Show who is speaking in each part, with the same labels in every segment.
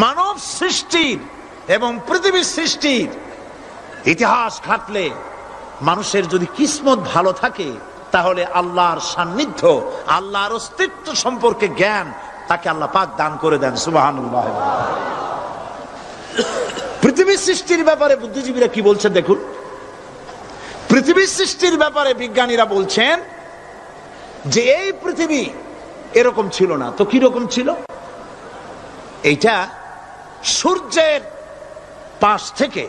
Speaker 1: মানব সৃষ্টির এবং পৃথিবীর সৃষ্টির ইতিহাস ঘাটলে মানুষের যদি কিসমত ভালো থাকে তাহলে আল্লাহর সান্নিধ্য, আল্লাহর অস্তিত্ব সম্পর্কে জ্ঞান তাকে আল্লাহ পাক দান করে দেন। সুবহানাল্লাহ। পৃথিবীর সৃষ্টির ব্যাপারে বুদ্ধিজীবীরা কি বলছেন দেখুন। পৃথিবীর সৃষ্টির ব্যাপারে বিজ্ঞানীরা বলছেন যে এই পৃথিবী এরকম ছিল না তো কি রকম ছিল। এইটা সূর্যের পাশ থেকে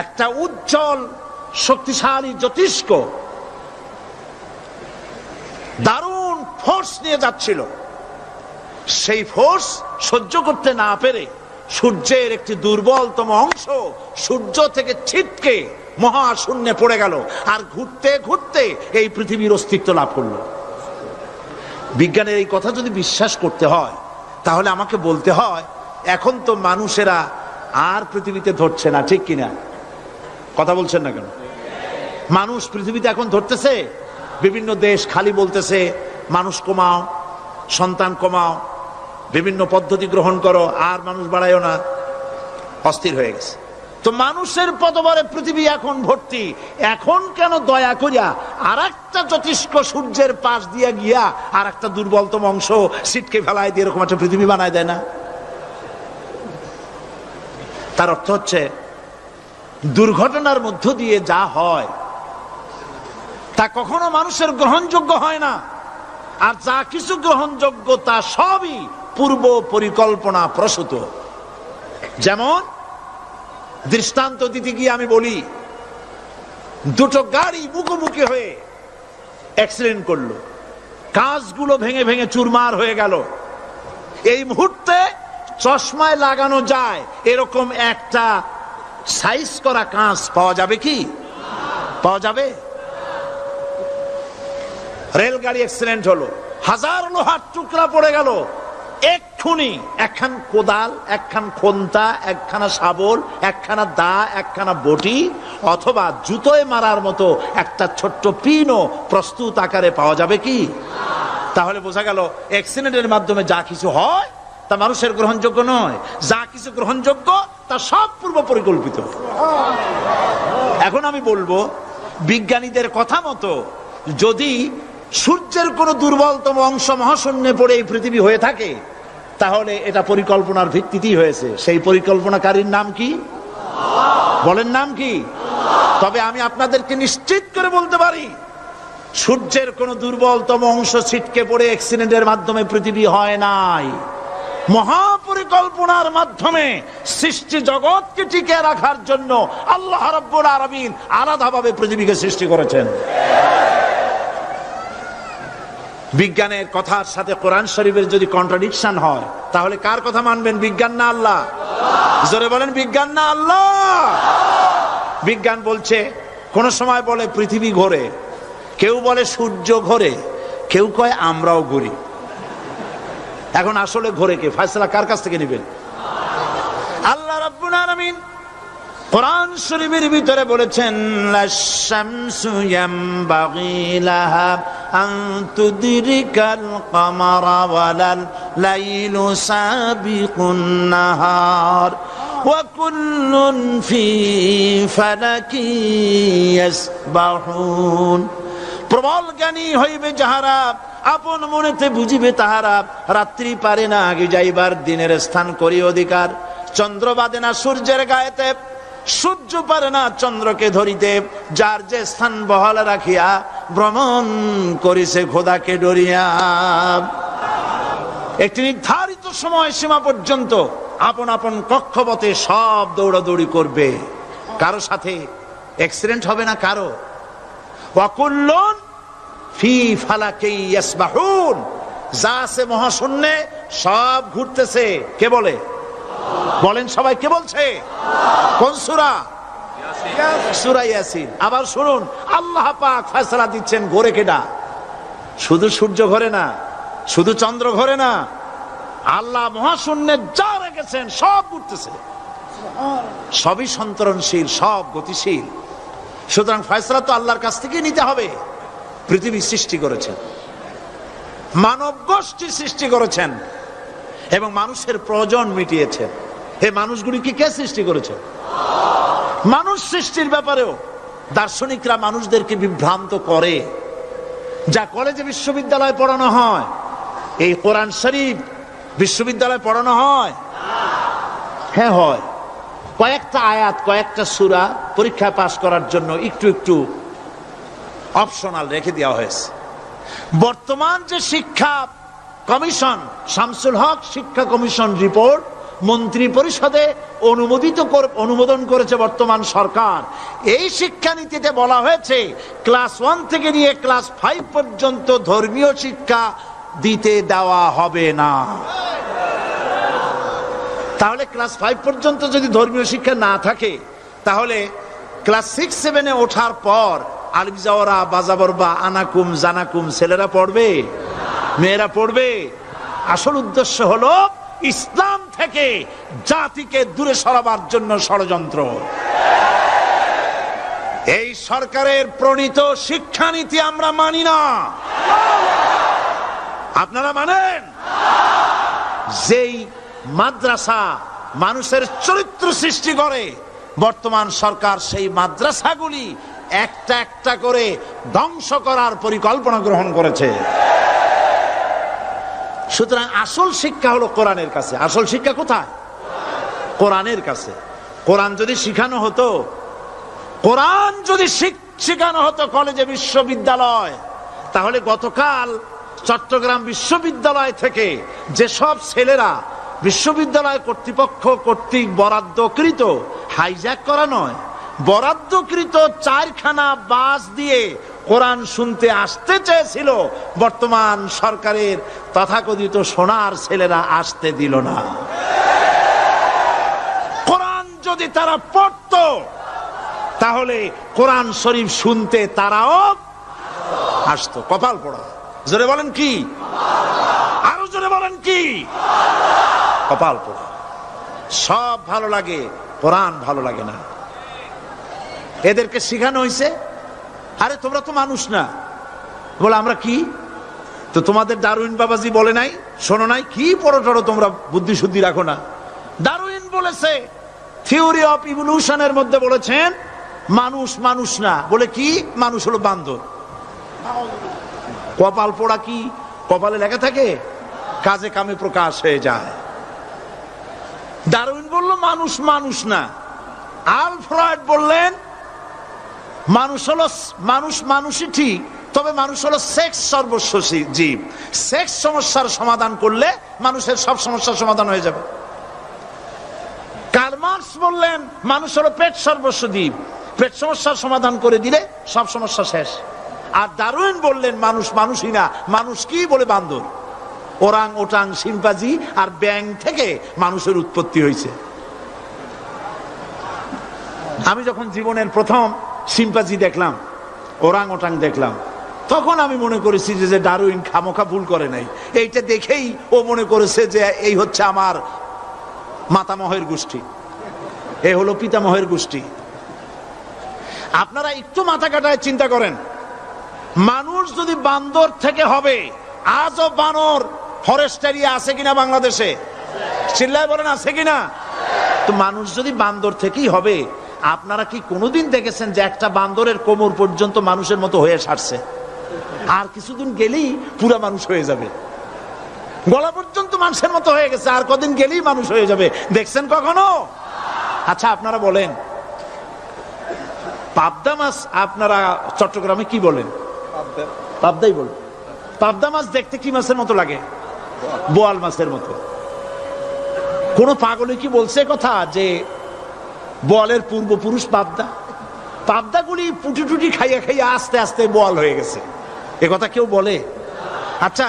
Speaker 1: একটা উজ্জ্বল শক্তিশালী জ্যোতিষ্ক দারুণ ফোর্স নিয়ে যাচ্ছিল। সেই ফোর্স সহ্য করতে না পেরে সূর্যের একটি দুর্বলতম অংশ সূর্য থেকে ছিটকে মহাশূন্যে পড়ে গেল, আর ঘুরতে ঘুরতে এই পৃথিবীর অস্তিত্ব লাভ করলো। বিজ্ঞানের এই কথা যদি বিশ্বাস করতে হয় তাহলে আমাকে বলতে হয় এখন তো মানুষেরা আর পৃথিবীতে ধরছে না, ঠিক কিনা? কথা বলছেন না কেন? মানুষ পৃথিবীতে এখন ধরতেছে। বিভিন্ন দেশ খালি বলতেছে মানুষ কমাও, সন্তান কমাও, বিভিন্ন পদ্ধতি গ্রহণ করো, আর মানুষ বাড়ায়ও না, অস্থির হয়ে গেছে। তো মানুষের পদবরে পৃথিবী এখন ভর্তি। এখন কেন দয়া করিয়া আর একটা জ্যোতিষ্ক সূর্যের পাশ দিয়ে গিয়া আর একটা দুর্বলতম অংশ ছিটকে ফেলায় দিয়ে এরকম একটা পৃথিবী বানায় দেয় না? তার অর্থ হচ্ছে দুর্ঘটনার মধ্য দিয়ে যা হয় তা কখনো মানুষের গ্রহণযোগ্য হয় না, আর যা কিছু গ্রহণযোগ্য তা সবই পূর্ব পরিকল্পনা প্রসূত। যেমন দৃষ্টান্ত দিতে গিয়ে আমি বলি, দুটো গাড়ি মুখোমুখি হয়ে অ্যাক্সিডেন্ট করলো, কাঁচগুলো ভেঙে ভেঙে চুরমার হয়ে গেল। এই মুহূর্তে চশমায় লাগানো যায় এরকম একটা সাইজ করা কাঁচ পাওয়া যাবে কি? পাওয়া যাবে? রেলগাড়ি অ্যাক্সিডেন্ট হলো, হাজার লোহার টুকরা পড়ে গেল, এক্ষুনি একখান কোদাল, একখান খন্তা, একখানা শাবল, একখানা দা, একখানা বটি অথবা জুতোয় মারার মতো একটা ছোট্ট পিনও প্রস্তুত আকারে পাওয়া যাবে কি? তাহলে বোঝা গেল অ্যাক্সিডেন্টের মাধ্যমে যা কিছু হয় তা মানুষের গ্রহণযোগ্য নয়, যা কিছু গ্রহণযোগ্য তা সব পূর্ব পরিকল্পিত। এখন আমি বলবো বিজ্ঞানীদের কথা মতো যদি সূর্যের কোন দুর্বলতম অংশ মহাশূন্যে পড়ে এই পৃথিবী হয়ে থাকে তাহলে এটা পরিকল্পনার ভিত্তিতেই হয়েছে। সেই পরিকল্পনাকারীর নাম কি? বলেন নাম কি? তবে আমি আপনাদেরকে নিশ্চিত করে বলতে পারি সূর্যের কোন দুর্বলতম অংশ ছিটকে পড়ে অ্যাক্সিডেন্টের মাধ্যমে পৃথিবী হয় নাই। মহাপরিকল্পনার মাধ্যমে সৃষ্টি জগৎকে টিকে রাখার জন্য আল্লাহ রাব্বুল আলামিন আলাদাভাবে পৃথিবীকে সৃষ্টি করেছেন। বিজ্ঞানের কথার সাথে কোরআন শরীফের যদি কন্ট্রাডিকশন হয় তাহলে কার কথা মানবেন, বিজ্ঞান না আল্লাহ? জোরে বলেন, বিজ্ঞান না আল্লাহ? বিজ্ঞান বলছে, কোন সময় বলে পৃথিবী ঘোরে, কেউ বলে সূর্য ঘোরে, কেউ কয় আমরাও ঘুরি। এখন আসলে ঘোরে কে? ফয়সালা কার কাছ থেকে নেবেন? আল্লাহ রাব্বুল আলামিন কোরআন শরীফের ভিতরে বলেছেন, লাশ-শামসু ইয়ামবাগি লাহা আন তুদরিকাল কামারা ওয়ালাল লাইলু সাবিকুন নাহার ওয়া কুল্লুন ফি ফালাকি ইয়াসবাহুন। প্রবল জ্ঞানী হইবে যাহারা, আপন মনেতে বুঝিবে তাহারা, রাত্রি পারে না আগে যাইবার, দিনের স্থান করি অধিকার। চন্দ্র বাদে না সূর্যের গায়েতে, সূর্য পারে না চন্দ্রকে ধরিতে, যার যে স্থান বহাল রাখিয়া ভ্রমণ করিছে খোদাকে ডরিয়া। একটি নির্ধারিত সময় সীমা পর্যন্ত আপন আপন কক্ষপথে সব দৌড়াদৌড়ি করবে, কারো সাথে অ্যাক্সিডেন্ট হবে না কারো। ওয়াকুল্লুন ফি ফালাকি ইয়াসবাহুন, যা আছে মহাশূন্যে সব ঘুরতেছে। কে বলে? বলেন সবাই, কে বলছে? কোন সূরা? সূরা ইয়াসিন। আবার শুনুন, আল্লাহ পাক ফয়সালা দিচ্ছেন ঘোরে কেডা? শুধু সূর্য ঘোরে না, শুধু চন্দ্র ঘোরে না, আল্লাহ মহাশূন্যে যা রেখেছেন সব ঘুরতেছে, সবই সন্তরণশীল, সব গতিশীল। সুতরাং ফয়সালা তো আল্লাহর কাছ থেকে নিতে হবে। পৃথিবী সৃষ্টি করেছেন, মানব গোষ্ঠী সৃষ্টি করেছেন এবং মানুষের প্রয়োজন মিটিয়েছেন। এই মানুষগুলিকে কে সৃষ্টি করেছে? মানুষ সৃষ্টির ব্যাপারেও দার্শনিকরা মানুষদেরকে বিভ্রান্ত করে। যা কলেজে বিশ্ববিদ্যালয়ে পড়ানো হয়, এই কোরআন শরীফ বিশ্ববিদ্যালয়ে পড়ানো হয়? হ্যাঁ হয়। কয়েকটা আয়াত, কয়েকটা সূরা পরীক্ষায় পাশ করার জন্য একটু একটু অপশনাল রেখে দেওয়া হয়েছে। বর্তমান যে শিক্ষা কমিশন, শামসুল হক শিক্ষা কমিশন রিপোর্ট মন্ত্রী পরিষদে অনুমোদন করেছে বর্তমান সরকার। এই শিক্ষানীতিতে বলা হয়েছে ক্লাস 1 থেকে নিয়ে ক্লাস 5 পর্যন্ত ধর্মীয় শিক্ষা দিতে দেওয়া হবে না। তাহলে ক্লাস 5 পর্যন্ত যদি ধর্মীয় শিক্ষা না থাকে, তাহলে ক্লাস 6-7-এ ওঠার পর আলিফ জাওরা বাজাবরবা আনাকুম জানাকুম ছেলেরা পড়বে? মেয়েরা পড়বে? আসল উদ্দেশ্য হলো ইসলাম থেকে জাতিকে দূরে সরাবার জন্য ষড়যন্ত্র। এই সরকারের প্রণীত শিক্ষানীতি আমরা মানি না। আপনারা মানেন? যেই মাদ্রাসা মানুষের চরিত্র সৃষ্টি করে, বর্তমান সরকার সেই মাদ্রাসাগুলি একটা একটা করে ধ্বংস করার পরিকল্পনা গ্রহণ করেছে। সুতরাং আসল শিক্ষা হলো কোরআনের কাছে। আসল শিক্ষা কোথায়? কোরআনের কাছে। কোরআন যদি শিখানো হতো, কোরআন যদি শিখানো হতো কলেজে বিশ্ববিদ্যালয়, তাহলে গতকাল চট্টগ্রাম বিশ্ববিদ্যালয় থেকে যেসব ছেলেরা বিশ্ববিদ্যালয় কর্তৃপক্ষ কর্তৃক বরাদ্দকৃত, হাইজ্যাক করা নয়, বরাদ্দকৃত 4খানা বাস দিয়ে কোরআন শুনতে আসতে চেয়েছিল, বর্তমান সরকারের তথাকথিত সোনার ছেলেরা আসতে দিল না। কোরআন যদি তারা পড়তো, তাহলে কোরআন শরীফ শুনতে তারাও আসতো। কপাল পোড়া। জোরে বলেন কি? আরো জোরে বলেন কি? কপাল পোড়া। সব ভালো লাগে, কোরআন ভালো লাগে না। এদেরকে শিখানো হয়েছে, আরে তোমরা তো মানুষ না। বলে আমরা কি? তো তোমাদের ডারউইন বাবাজি বলে নাই, শোনো নাই? কি পড়ো টড়ো তোমরা, বুদ্ধি শুদ্ধি রাখো না। ডারউইন বলেছে, থিওরি অফ ইভলিউশনের মধ্যে বলেছেন মানুষ মানুষ না। বলে কি? মানুষ হলো বান্দর। কপাল পোড়া। কি কপালে লেখা থাকে? কাজে কামে প্রকাশ হয়ে যায়। ডারউইন বলল মানুষ মানুষ না। আল ফ্রয়েড বললেন মানুষ হলো মানুষ, মানুষই ঠিক, তবে মানুষ হলো সেক্স সর্বস্ব জীব। সেক্স সমস্যার সমাধান করলে মানুষের সব সমস্যার সমাধান হয়ে যাবে। কার্ল মার্কস বললেন মানুষ হলো পেট সর্বস্ব জীব, পেট সমস্যার সমাধান করে দিলে সব সমস্যা শেষ। আর ডারউইন বললেন মানুষ মানুষই না, মানুষ কি? বলে বান্দর। ওরাং ওটাং শিম্পাজি আর ব্যাং থেকে মানুষের উৎপত্তি হয়েছে। আমি যখন জীবনের প্রথম শিম্পাজি দেখলাম, ওরাং ওটাং দেখলাম, তখন আমি মনে করেছি যে ডারউইন খামোখা ভুল করে নাই। এইটা দেখেই ও মনে করেছে যে এই হচ্ছে আমার মাতামহের গোষ্ঠী, এ হলো পিতামহের গোষ্ঠী। আপনারা একটু মাথা কাটায় চিন্তা করেন, মানুষ যদি বান্দর থেকে হবে, আজও বানর ফরেস্ট এরিয়া আছে কিনা বাংলাদেশে? চিল্লায় বলেন আছে কিনা? তো মানুষ যদি বান্দর থেকেই হবে, আপনারা কি কোনোদিন দেখেছেন যে একটা বান্দরের কোমর পর্যন্ত মানুষের মতো হয়ে সারছে? আর কিছুদিন গেলেই পুরা মানুষ হয়ে যাবে। গলা পর্যন্ত মানুষের মতো হয়ে গেছে, আর কদিন গেলেই মানুষ হয়ে যাবে। দেখছেন কখনো? আচ্ছা আপনারা বলেন, পাবদা মাছ আপনারা চট্টগ্রামে কি বলেন? পাবদাই বলেন। পাবদা মাছ দেখতে কি মাছের মতো লাগে? বোয়াল মাছের মতো। কোন পাগলে কি বলছে কথা যে বোয়ালের পূর্বপুরুষ পাবদা? পাবদাগুলি পুটি টুটি খাইয়া খাইয়া আস্তে আস্তে বোয়াল হয়ে গেছে, এ কথা কেউ বলে? আচ্ছা,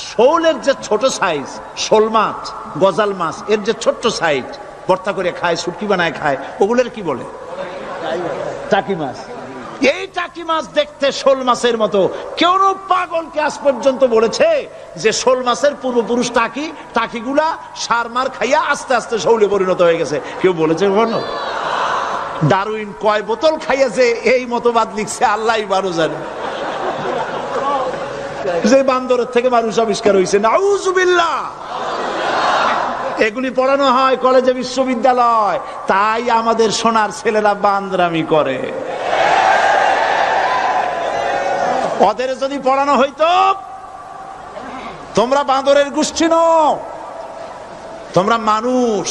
Speaker 1: শোলের যে ছোট সাইজ, শোল মাছ, গজাল মাছ, এর যে ছোট্ট সাইজ ভর্তা করে খায়, শুটকি বানায় খায়, ওগুলোর কি বলে? টাকি মাছ। এই টাকি মাছ দেখতে শোল মাছের মতো। কেউ পাগলকে আজ পর্যন্ত বলেছে যে শোল মাছের পূর্বপুরুষ টাকি, টাকিগুলা সার মার খাইয়া আস্তে আস্তে শৌলে পরিণত হয়ে গেছে? কেউ বলেছে কখনো? ডারউইন কয় বোতল খাইয়া যে এই মতবাদ লিখছে আল্লাহই ভালো জানে। যে বান্দরের থেকে মানুষ আবিষ্কার হয়েছে, নাউজুবিল্লাহ। এগুলি পড়ানো হয় কলেজে, বিশ্ববিদ্যালয়, তাই আমাদের সোনার ছেলেরা বান্দরামি করে। ওদের যদি পড়ানো হইতো তোমরা বাঁদরের গোষ্ঠী নও, তোমরা মানুষ।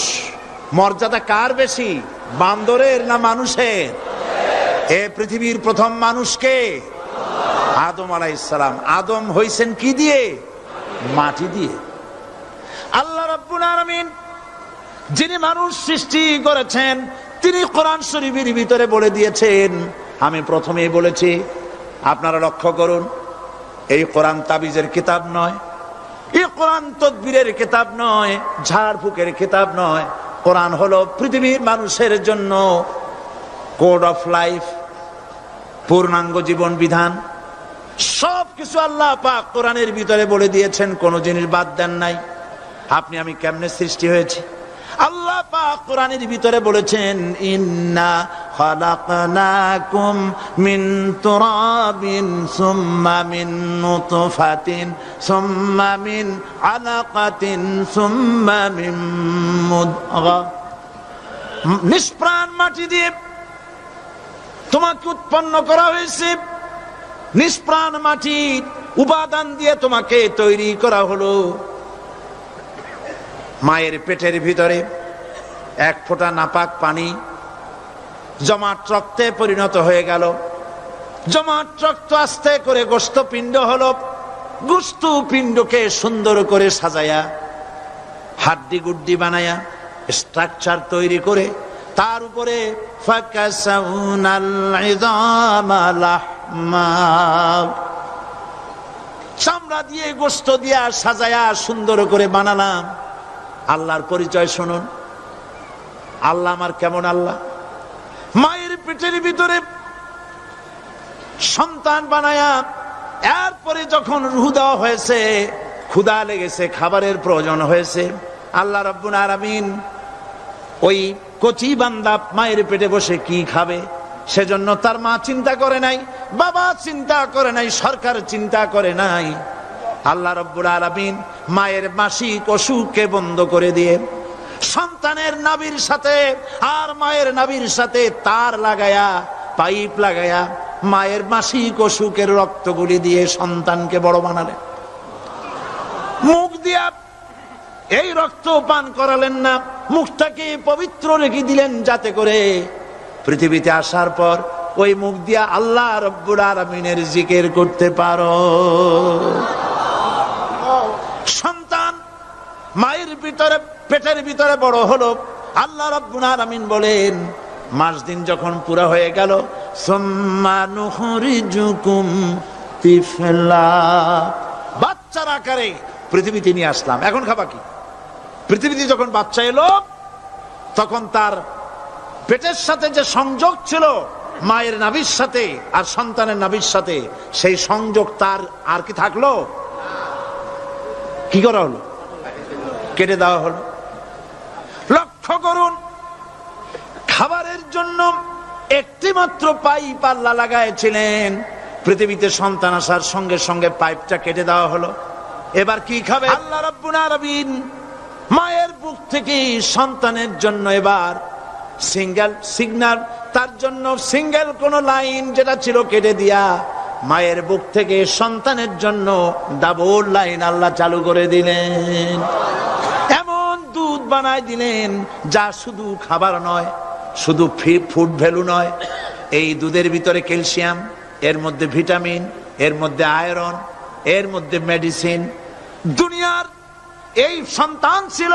Speaker 1: মর্যাদা কার বেশি, বান্দরের না মানুষের? এ পৃথিবীর প্রথম মানুষকে আদম আলাইহিস সালাম। আদম হইছেন কি দিয়ে? মাটি দিয়ে। আল্লাহ রাব্বুল আলামিন যিনি মানুষ সৃষ্টি করেছেন, তিনি কোরআন শরীফের ভিতরে বলে দিয়েছেন, আমি প্রথমেই বলেছি, আপনারা লক্ষ্য করুন, এই কোরআন তাবিজের কিতাব নয়, এই কোরআন তদবিরের কিতাব নয়, ঝাড়ফুঁকের কিতাব নয়। কোরআন হলো পৃথিবীর মানুষের জন্য কোড অফ লাইফ, পূর্ণাঙ্গ জীবন বিধান। সবকিছু আল্লাহ পাক কোরআনের ভিতরে বলে দিয়েছেন, কোন জিনিস বাদ দেন নাই। আপনি আমি কেমনে সৃষ্টি হয়েছি আল্লাহ পাক কোরআনের ভিতরে বলেছেন, ইন্না খালাকনাকুম মিন তুরাবিন সুম্মা মিন নুতফাতিন সুম্মা মিন আলাকাতিন সুম্মা মিন মুদগা। নিষ্প্রাণ মাটি দিয়ে তোমাকে উৎপন্ন করা হয়েছে, নিষ্প্রাণ মাটির উপাদান দিয়ে তোমাকে তৈরি করা হলো। মায়ের পেটের ভিতরে এক ফোঁটা নাপাক পানি জমাট রক্তে পরিণত হয়ে গেল, জমাট রক্ত আস্তে করে গোস্ত পিণ্ড হলো, গোস্ত পিণ্ডকে সুন্দর করে সাজায়া হাড্ডি গুড্ডি বানায়া স্ট্রাকচার তৈরি করে তার উপরে চামড়া দিয়ে গোস্ত দিয়া সাজায়া সুন্দর করে বানালাম। আল্লাহর পরিচয় শুনুন, আল্লাহ আমার কেমন আল্লাহ। মায়ের পেটের ভিতরে সন্তান বানায়া এরপরে যখন রূহ দেওয়া হয়েছে, ক্ষুধা লেগেছে, খাবারের প্রয়োজন হয়েছে, আল্লাহ রাব্বুল আলামিন ওই কচি বান্দা মায়ের পেটে বসে কি খাবে সেজন্য তার মা চিন্তা করে নাই, বাবা চিন্তা করে নাই, সরকার চিন্তা করে নাই। আল্লাহ রাব্বুল আলামিন মায়ের মাসিক অসুখকে বন্ধ করে দিয়ে সন্তানের নাভির সাথে আর মায়ের নাভির সাথে তার লাগায়া, পাইপ লাগায়া মায়ের মাসিক অসুখের রক্তগুলি দিয়ে সন্তানকে বড় বানালেন। মুখ দিয়া এই রক্ত পান করালেন না, মুখটাকে পবিত্র রেখে দিলেন যাতে করে পৃথিবীতে আসার পর ওই মুখ দিয়া আল্লাহ রাব্বুল আলামিনের জিকির করতে পারো। সন্তান মায়ের ভিতরে পেটের ভিতরে বড় হলো, আল্লাহ রাব্বুল আলামিন বলেন মাস দিন যখন পুরা হয়ে গেল, সুম্মা নুখরিজুকুম তিফলা, বাচ্চার আকারে পৃথিবীতে নিয়ে আসলাম। এখন খাবা কি? পৃথিবীতে যখন বাচ্চা এলো তখন তার পেটের সাথে যে সংযোগ ছিল মায়ের নাভির সাথে আর সন্তানের নাভির সাথে, সেই সংযোগ তার আর কি থাকলো? কি করা হলো? কেটে দেওয়া হলো। লক্ষ্য করুন, খাবারের জন্য একটি মাত্র পাইপ আল্লাহ লাগাইছিলেন, পৃথিবীতে সন্তান আসার সঙ্গে সঙ্গে পাইপটা কেটে দেওয়া হলো। এবার কি খাবে? আল্লাহ রাব্বুল আলামিন মায়ের বুক থেকে সন্তানের জন্য এবার সিঙ্গেল সিগন্যাল, তার জন্য সিঙ্গেল কোন লাইন যেটা ছিল কেটে দিয়া মায়ের বুক থেকে সন্তানের জন্য ডাবল লাইন আল্লাহ চালু করে দিলেন। এমন দুধ বানায় দিলেন যা শুধু খাবার নয়, শুধু ফুড ভ্যালু নয়, এই দুধের ভিতরে ক্যালসিয়াম, এর মধ্যে ভিটামিন, এর মধ্যে আয়রন, এর মধ্যে মেডিসিন। দুনিয়ার এই সন্তান ছিল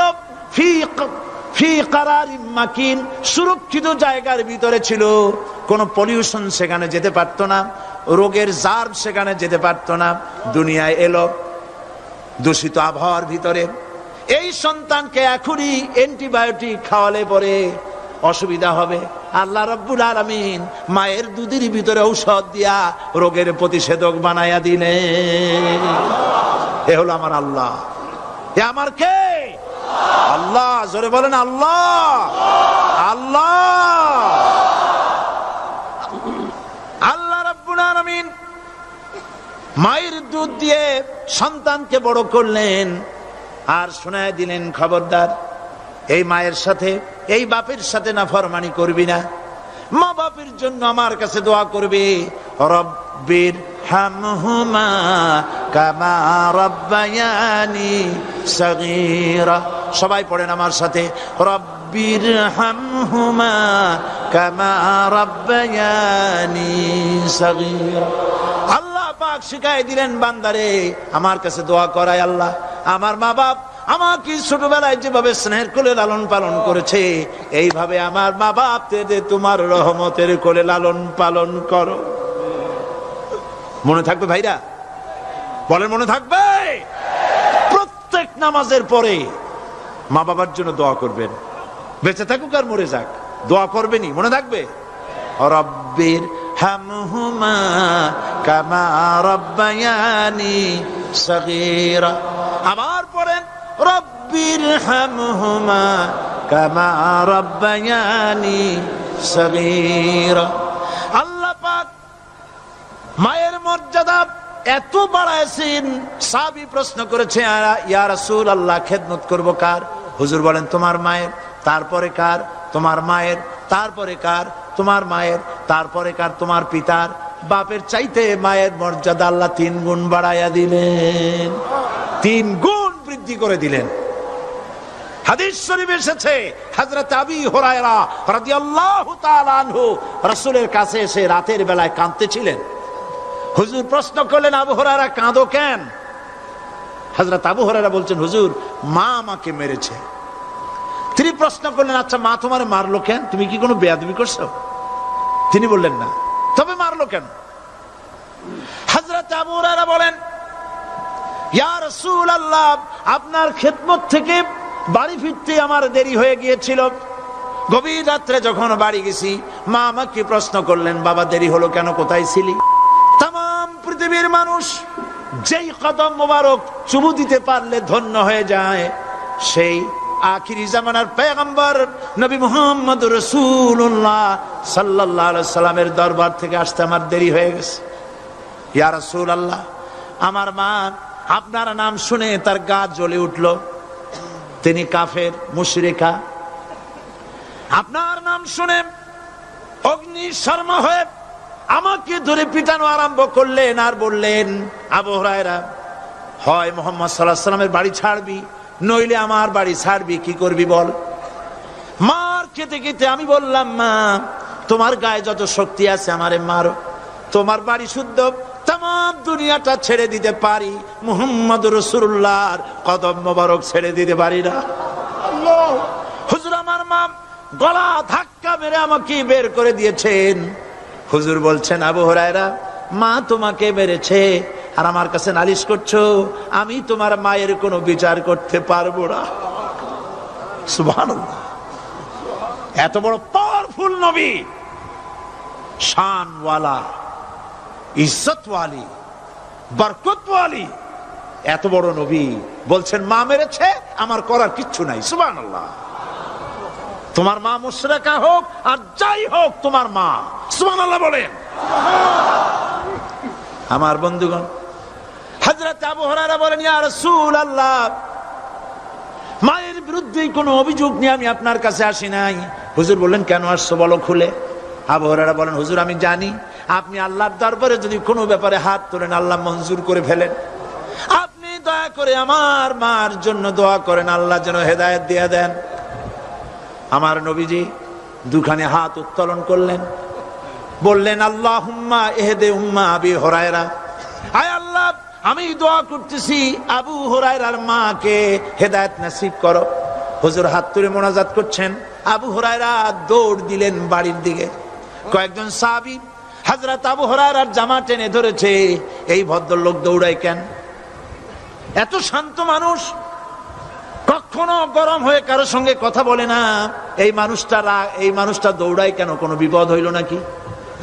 Speaker 1: ফি কারারিম মাকিন, সুরক্ষিত জায়গার ভিতরে ছিল, কোন পলিউশন সেখানে যেতে পারতো না, রোগের জার্ম সেখানে যেতে পারতো না। দুনিয়ায় এলো দূষিত আবহাওয়ার ভিতরে, এই সন্তানকে এখনই অ্যান্টিবায়োটিক খাওয়ালে পরে অসুবিধা হবে। আল্লাহ রাব্বুল আলামিন মায়ের দুধের ভিতরে ঔষধ দিয়া রোগের প্রতিষেধক বানায়া দিলেন। এ হলো আমার আল্লাহ। এ আমার কে? আল্লাহ। জোরে বলেন আল্লাহ। আল্লাহ আল্লাহ রাব্বুল আলামিন মায়ের দুধ দিয়ে সন্তানকে বড় করলেন আর শোনায় দিলেন, খবরদার এই মায়ের সাথে, এই বাপের সাথে নাফরমানি করবি না। মা বাপের জন্য আমার কাছে দোয়া করবে, রব্বির হামহুমা কামা রাব্বায়ানি সগীরা। সবাই পড়েন আমার সাথে, রব্বির হামহুমা কামা রাব্বায়ানি সগীরা। আল্লাহ পাক শিখাই দিলেন বান্দারে, আমার কাছে দোয়া করায় আল্লাহ, আমার মা বাপ আমাকে ছোটবেলায় যেভাবে স্নেহের কোলে লালন পালন করেছে, এইভাবে আমার মা বাপ তোমার রহমতের কোলে লালন পালন করো। মনে থাকবে ভাইরা? বলেন মনে থাকবে? প্রত্যেক নামাজের পরে মা বাবার জন্য দোয়া করবেন, বেঁচে থাকুক আর মরে যাক, দোয়া করবেনই। মনে থাকবে? রব্বির হামহুমা কামা রাব্বায়ানি সগীরা। আবার পড়েন, রব্বির হামহুমা কামা রাব্বায়ানি সগীরা। আল্লাহ পাক মায়ের মর্যাদা এত বাড়াইছেন, সাহাবী প্রশ্ন করেছে, ইয়া রাসূলুল্লাহ খেদমত করব কার? হুজুর বলেন তোমার মায়ের, তারপরে কার? তোমার মায়ের, তারপরে কার? তোমার মায়ের, তারপরে কার? তোমার পিতার। বাপের চাইতে মায়ের মর্যাদা আল্লাহ 3 গুণ বাড়াইয়া দিলেন, 3 গুণ বৃদ্ধি করে দিলেন। হাদিস শরীফে এসেছে, হযরত আবী হুরায়রা রাদিয়াল্লাহু তাআলা আনহু রাসূলের কাছে এসে রাতের বেলায় কাঁদতেছিলেন। হুজুর প্রশ্ন করলেন, আবু হুরায়রা কাঁদো কেন? হযরত আবু হুরায়রা বলছেন, হুজুর মা আমাকে মেরেছে। তিনি প্রশ্ন করলেন, আচ্ছা মা তোমার মারলো কেন? তুমি কি কোনো বেয়াদবি করছো? তিনি বললেন না। তবে মারলো কেন? হযরত আবু হুরায়রা বলেন, ইয়া রাসূলুল্লাহ, আপনার খেদমত থেকে বাড়ি ফিরতে আমার দেরি হয়ে গিয়েছিল। গভীর রাত্রে যখন বাড়ি গেছি, মা আমাকে প্রশ্ন করলেন, বাবা দেরি হলো কেন, কোথায় ছিলি? তাম পৃথিবীর মানুষ যেই কদম মোবারক চুমু দিতে পারলে ধন্য হয়ে যায়, সেই আখিরি জামানার পয়গম্বর নবী মুহাম্মদ রাসূলুল্লাহ সাল্লাল্লাহু আলাইহি সাল্লামের দরবার থেকে আসতে আমার দেরি হয়ে গেছে। ইয়া রাসূলুল্লাহ, আমার মা আপনার নাম শুনে তার গা জ্বলে উঠল। তিনি কাফের, মুশরিকা। আপনার নাম শুনে অগ্নি শর্মা হয়ে আমাকে ধরে পিটানো আরম্ভ করলেন আর বললেন, আবু হুরায়রা, হয় মুহাম্মদ সাল্লাল্লাহু আলাইহি সাল্লামের বাড়ি ছাড়বি, নইলে আমার বাড়ি ছাড়বি, কি করবি বল? মার খেতে খেতে আমি বললাম, মা তোমার গায়ে যত শক্তি আছে আমারে মারো, তোমার বাড়ি শুদ্ধ, তাম দুনিয়াটা ছেড়ে দিতে পারি, মুহাম্মদ রাসূলুল্লাহর কদম মোবারক ছেড়ে দিতে পারি না। হুজুর আমার মা গলা ধাক্কা মেরে আমাকে বের করে দিয়েছেন। হুজুর বলছেন, আবু হুরায়রা, মা তোমাকে মেরেছে আর আমার কাছে নালিশ করছো, আমি তোমার মায়ের কোনো বিচার করতে পারবো না। সুবহানাল্লাহ। এত বড় পাওয়ারফুল নবী, শানওয়ালা, ইজ্জতওয়ালি, বরকতওয়ালি, এত বড় নবী বলছেন মা মেরেছে, আমার করার কিচ্ছু নাই। সুবহানাল্লাহ। তোমার মা মুশরিকা হোক আর যাই হোক, তোমার মা। সুবহানাল্লাহ বলেন। আমার বন্ধুগণ, হযরত আবু হুরায়রা বলেন, ইয়া রাসূলুল্লাহ, মায়ের বিরুদ্ধে কোনো অভিযোগ নিয়ে আমি আপনার কাছে আসি নাই। হুজুর বললেন, কেন আসছো বলো খুলে। আবু হুরায়রা বলেন, হুজুর আমি জানি আপনি আল্লাহর দরবারে যদি কোনো ব্যাপারে হাত তোলেন আল্লাহ মঞ্জুর করে ফেলেন। আপনি দয়া করে আমার মার জন্য দোয়া করেন, আল্লাহ যেন হেদায়েত দিয়ে দেন। আমার নবীজি দুখানে হাত উত্তোলন করলেন, বললেন, আল্লাহুম্মা ইহদি উম্মা আবি হুরায়রা, আয় আল্লাহ আমি দোয়া করতেছি আবু হুরায়রার মাকে হেদায়েত নসিব করো। হুজুর হাত তুলে মোনাজাত করছেন, আবু হুরায়রা দৌড় দিলেন বাড়ির দিকে। কয়েকজন সাহাবী হযরত আবু হুরায়রার জামা টেনে ধরেছে, এই ভদ্রলোক দৌড়ায় কেন? এত শান্ত মানুষ, কখনো গরম হয়ে কারো সঙ্গে কথা বলে না, এই মানুষটা দৌড়ায় কেন? কোনো বিপদ হইল নাকি?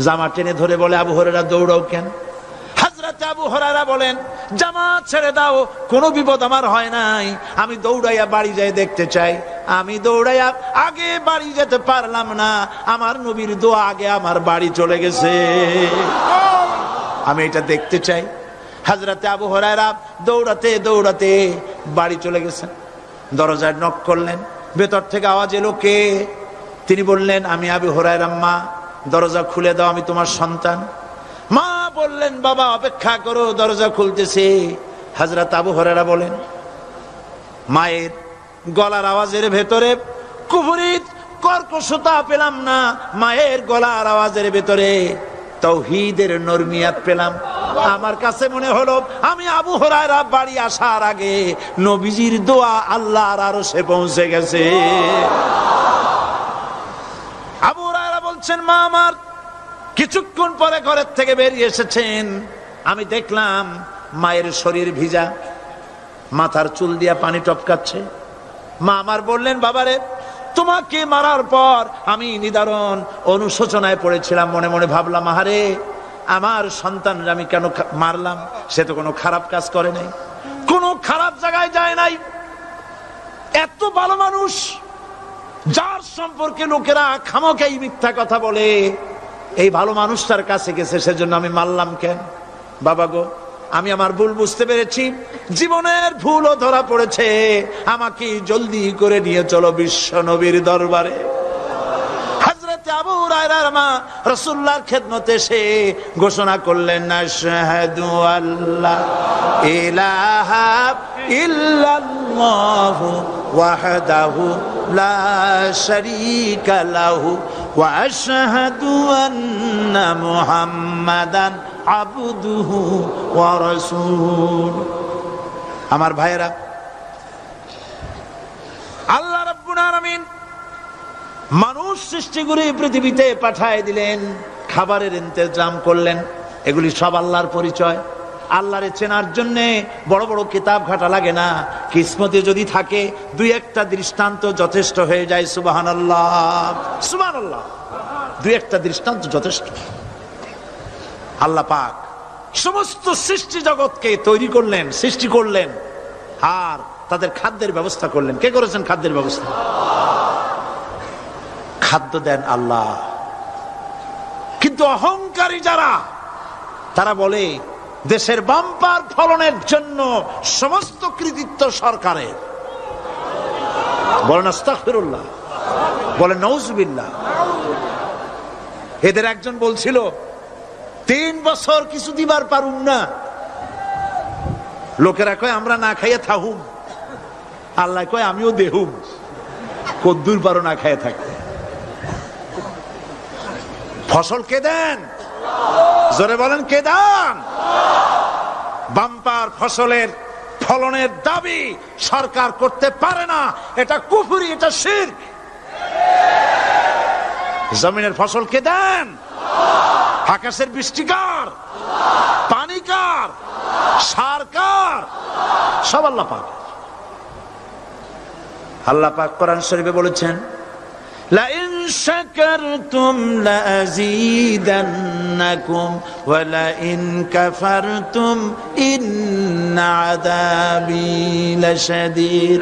Speaker 1: জামা টেনে ধরে বলে, আবু হুরায়রা দৌড়াও কেন? হযরত আবু হুরায়রা বলেন, জামা ছেড়ে দাও, কোনো বিপদ আমার হয় নাই, আমি দৌড়াইয়া বাড়ি যাই দেখতে চাই। আমি দৌড়াইয়া আগে বাড়ি যেতে পারলাম না, আমার নবীর দোয়া আগে আমার বাড়ি চলে গেছে, আমি এটা দেখতে চাই। হযরত আবু হুরায়রা দৌড়াতে দৌড়াতে বাড়ি চলে গেছেন। দরজায় নক করলেন, ভেতর থেকে আওয়াজ এলো, কে? তিনি বললেন, আমি আবু হুরায়রা। মা, দরজা খুলে দাও, আমি তোমার সন্তান। মা বললেন, বাবা অপেক্ষা করো, দরজা খুলতেছে। হযরত আবু হুরায়রা বলেন, মায়ের গলার আওয়াজের ভেতরে কুফরি কর্কশতা পেলাম না, মায়ের গলার আওয়াজের ভেতরে তাওহীদের নরমিয়াত পেলাম। আমার কাছে মনে হলো আমি আবু হুরায়রা বাড়ি আসার আগে নবীজির দোয়া আল্লাহর আরশে পৌঁছে গেছে। আবু হুরায়রা বলছেন, মা আমার কিছুক্ষণ পরে ঘরের থেকে বেরিয়ে এসেছেন। আমি দেখলাম মায়ের শরীর ভিজা, মাথার চুল দিয়া পানি টপকাচ্ছে। মা আমার বললেন, বাবারে, তোমাকে মারার পর আমি নিদারুণ অনুশোচনায় পড়েছিলাম। মনে মনে ভাবলাম, আহারে, আমার সন্তান আমি কেন মারলাম? সে তো কোনো খারাপ কাজ করে নাই, কোনো খারাপ জায়গায় যায় নাই। এত ভালো মানুষ, যার সম্পর্কে লোকেরা খামোখাই মিথ্যা কথা বলে, এই ভালো মানুষটার কাছে গেছে, সেজন্য আমি মারলাম কেন? বাবা গো, আমি আমার ভুল বুঝতে পেরেছি, জীবনের ভুলও ধরা পড়েছে, আমাকে জলদি করে নিয়ে চলো বিশ্ব নবীর দরবারে। হযরত আবু হুরায়রার মা রাসূলুল্লাহর খেদমতে এসে ঘোষণা করলেন, আশহাদু আল্লা ইলাহা ইল্লাল্লাহু ওয়াহদাহু লা শারীকা লাহু ওয়া আশহাদু আন্না মুহাম্মাদান আবদুহু ওয়া রাসূলুহু। আমার ভাইয়েরা, আল্লাহ রাব্বুল আলামিন মানুষ সৃষ্টি করে পৃথিবীতে পাঠায় দিলেন, খাবারের ইন্তজাম করলেন। এগুলি সব আল্লাহর পরিচয়। আল্লাহরে চেনার জন্য বড় বড় কিতাব ঘাটা লাগে না, কিসমতে যদি থাকে দুই একটা দৃষ্টান্ত যথেষ্ট হয়ে যায়। সুবহানাল্লাহ, সুবহানাল্লাহ, দুই একটা দৃষ্টান্ত যথেষ্ট। আল্লাহ পাক সমস্ত সৃষ্টি জগৎকে তৈরি করলেন, সৃষ্টি করলেন, আর তাদের খাদ্যের ব্যবস্থা করলেন। কে করেছেন খাদ্যের ব্যবস্থা? খাদ্য দেন আল্লাহ। কিন্তু অহংকারী যারা, তারা বলে দেশের বাম্পার ফলনের জন্য সমস্ত কৃতিত্ব সরকারের। বলেন আস্তাগফিরুল্লাহ, বলেন নাউজুবিল্লাহ। এদের একজন বলছিল, 3 বছর কিছু দিবার পারুম না। লোকেরা কয় আমরা না খাইয়ে থাহুম, আল্লাহ কয় আমিও দেহুম। কদ্দুর পারো না খাইয়ে থাকতে? ফসল কে দেন? জোরে বলেন, কে দেন? বাম্পার ফসলের ফলনের দাবি সরকার করতে পারে না, এটা কুফরি, এটা শিরক। জমিনের ফসল কে দেন? আকাশের বৃষ্টি কার? পানি কার? সার কার? সব আল্লাহ পাক। আল্লাহ পাক কোরআন শরীফে বলেছেন, লা ইন শাকারতুম লা আযীদান্নাকুম ওয়া লা ইন কাফারতুম ইন্না আযাবী লাশাদীদ।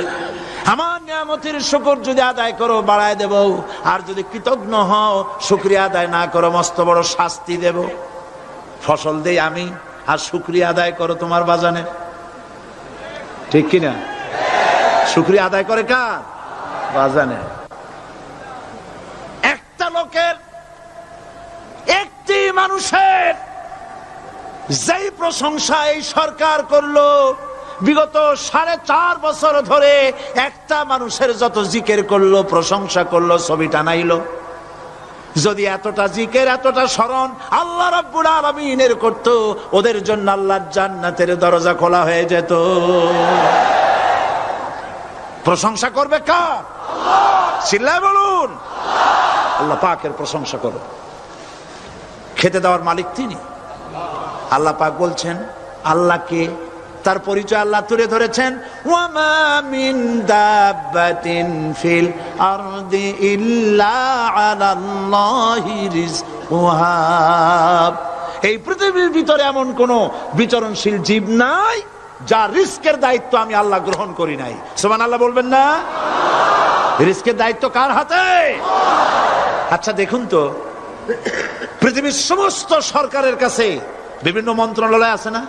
Speaker 1: আমার নিয়ামতের শুকর যদি আদায় করো বাড়ায় দেব, আর যদি কৃতজ্ঞ হও, শুকরিয়া আদায় না করো, মস্ত বড় শাস্তি দেব। ফসল দেই আমি, আর শুকরিয়া আদায় করো তোমার বাজানে। ঠিক কিনা? শুকরিয়া আদায় করে কার? বাজানে। একটা লোকের, একটি মানুষের যেই প্রশংসা এই সরকার করলো, বিগত 4.5 বছর ধরে একটা মানুষের যত জিকির করলো, প্রশংসা করলো, ছবি টানাইলো, যদি এতটা জিকির, এতটা স্মরণ আল্লাহ রাব্বুল আলামিনের করত, ওদের জন্য আল্লাহর জান্নাতের দরজা খোলা হয়ে যেত। প্রশংসা করবে কার? চিল্লায় বলুন, আল্লাহ পাকের প্রশংসা করো। খেতে দেওয়ার মালিক তিনি। আল্লাহ পাক বলছেন, আল্লাহকে, তার পরিচয় আল্লাহ তুলে ধরেছেন, ওয়ামা মিন দাব্বাতিন ফিল আরদি ইল্লা আলাল্লাহি রিজকুহা। এই পৃথিবীর ভিতরে এমন কোন বিচরণশীল জীব নাই যার রিস্কের দায়িত্ব আমি আল্লাহ গ্রহণ করি নাই। সুবহানাল্লাহ বলবেন না? রিস্কের দায়িত্ব কার হাতে? আচ্ছা দেখুন তো, পৃথিবীর সমস্ত সরকারের কাছে বিভিন্ন মন্ত্রণালয় আছে না?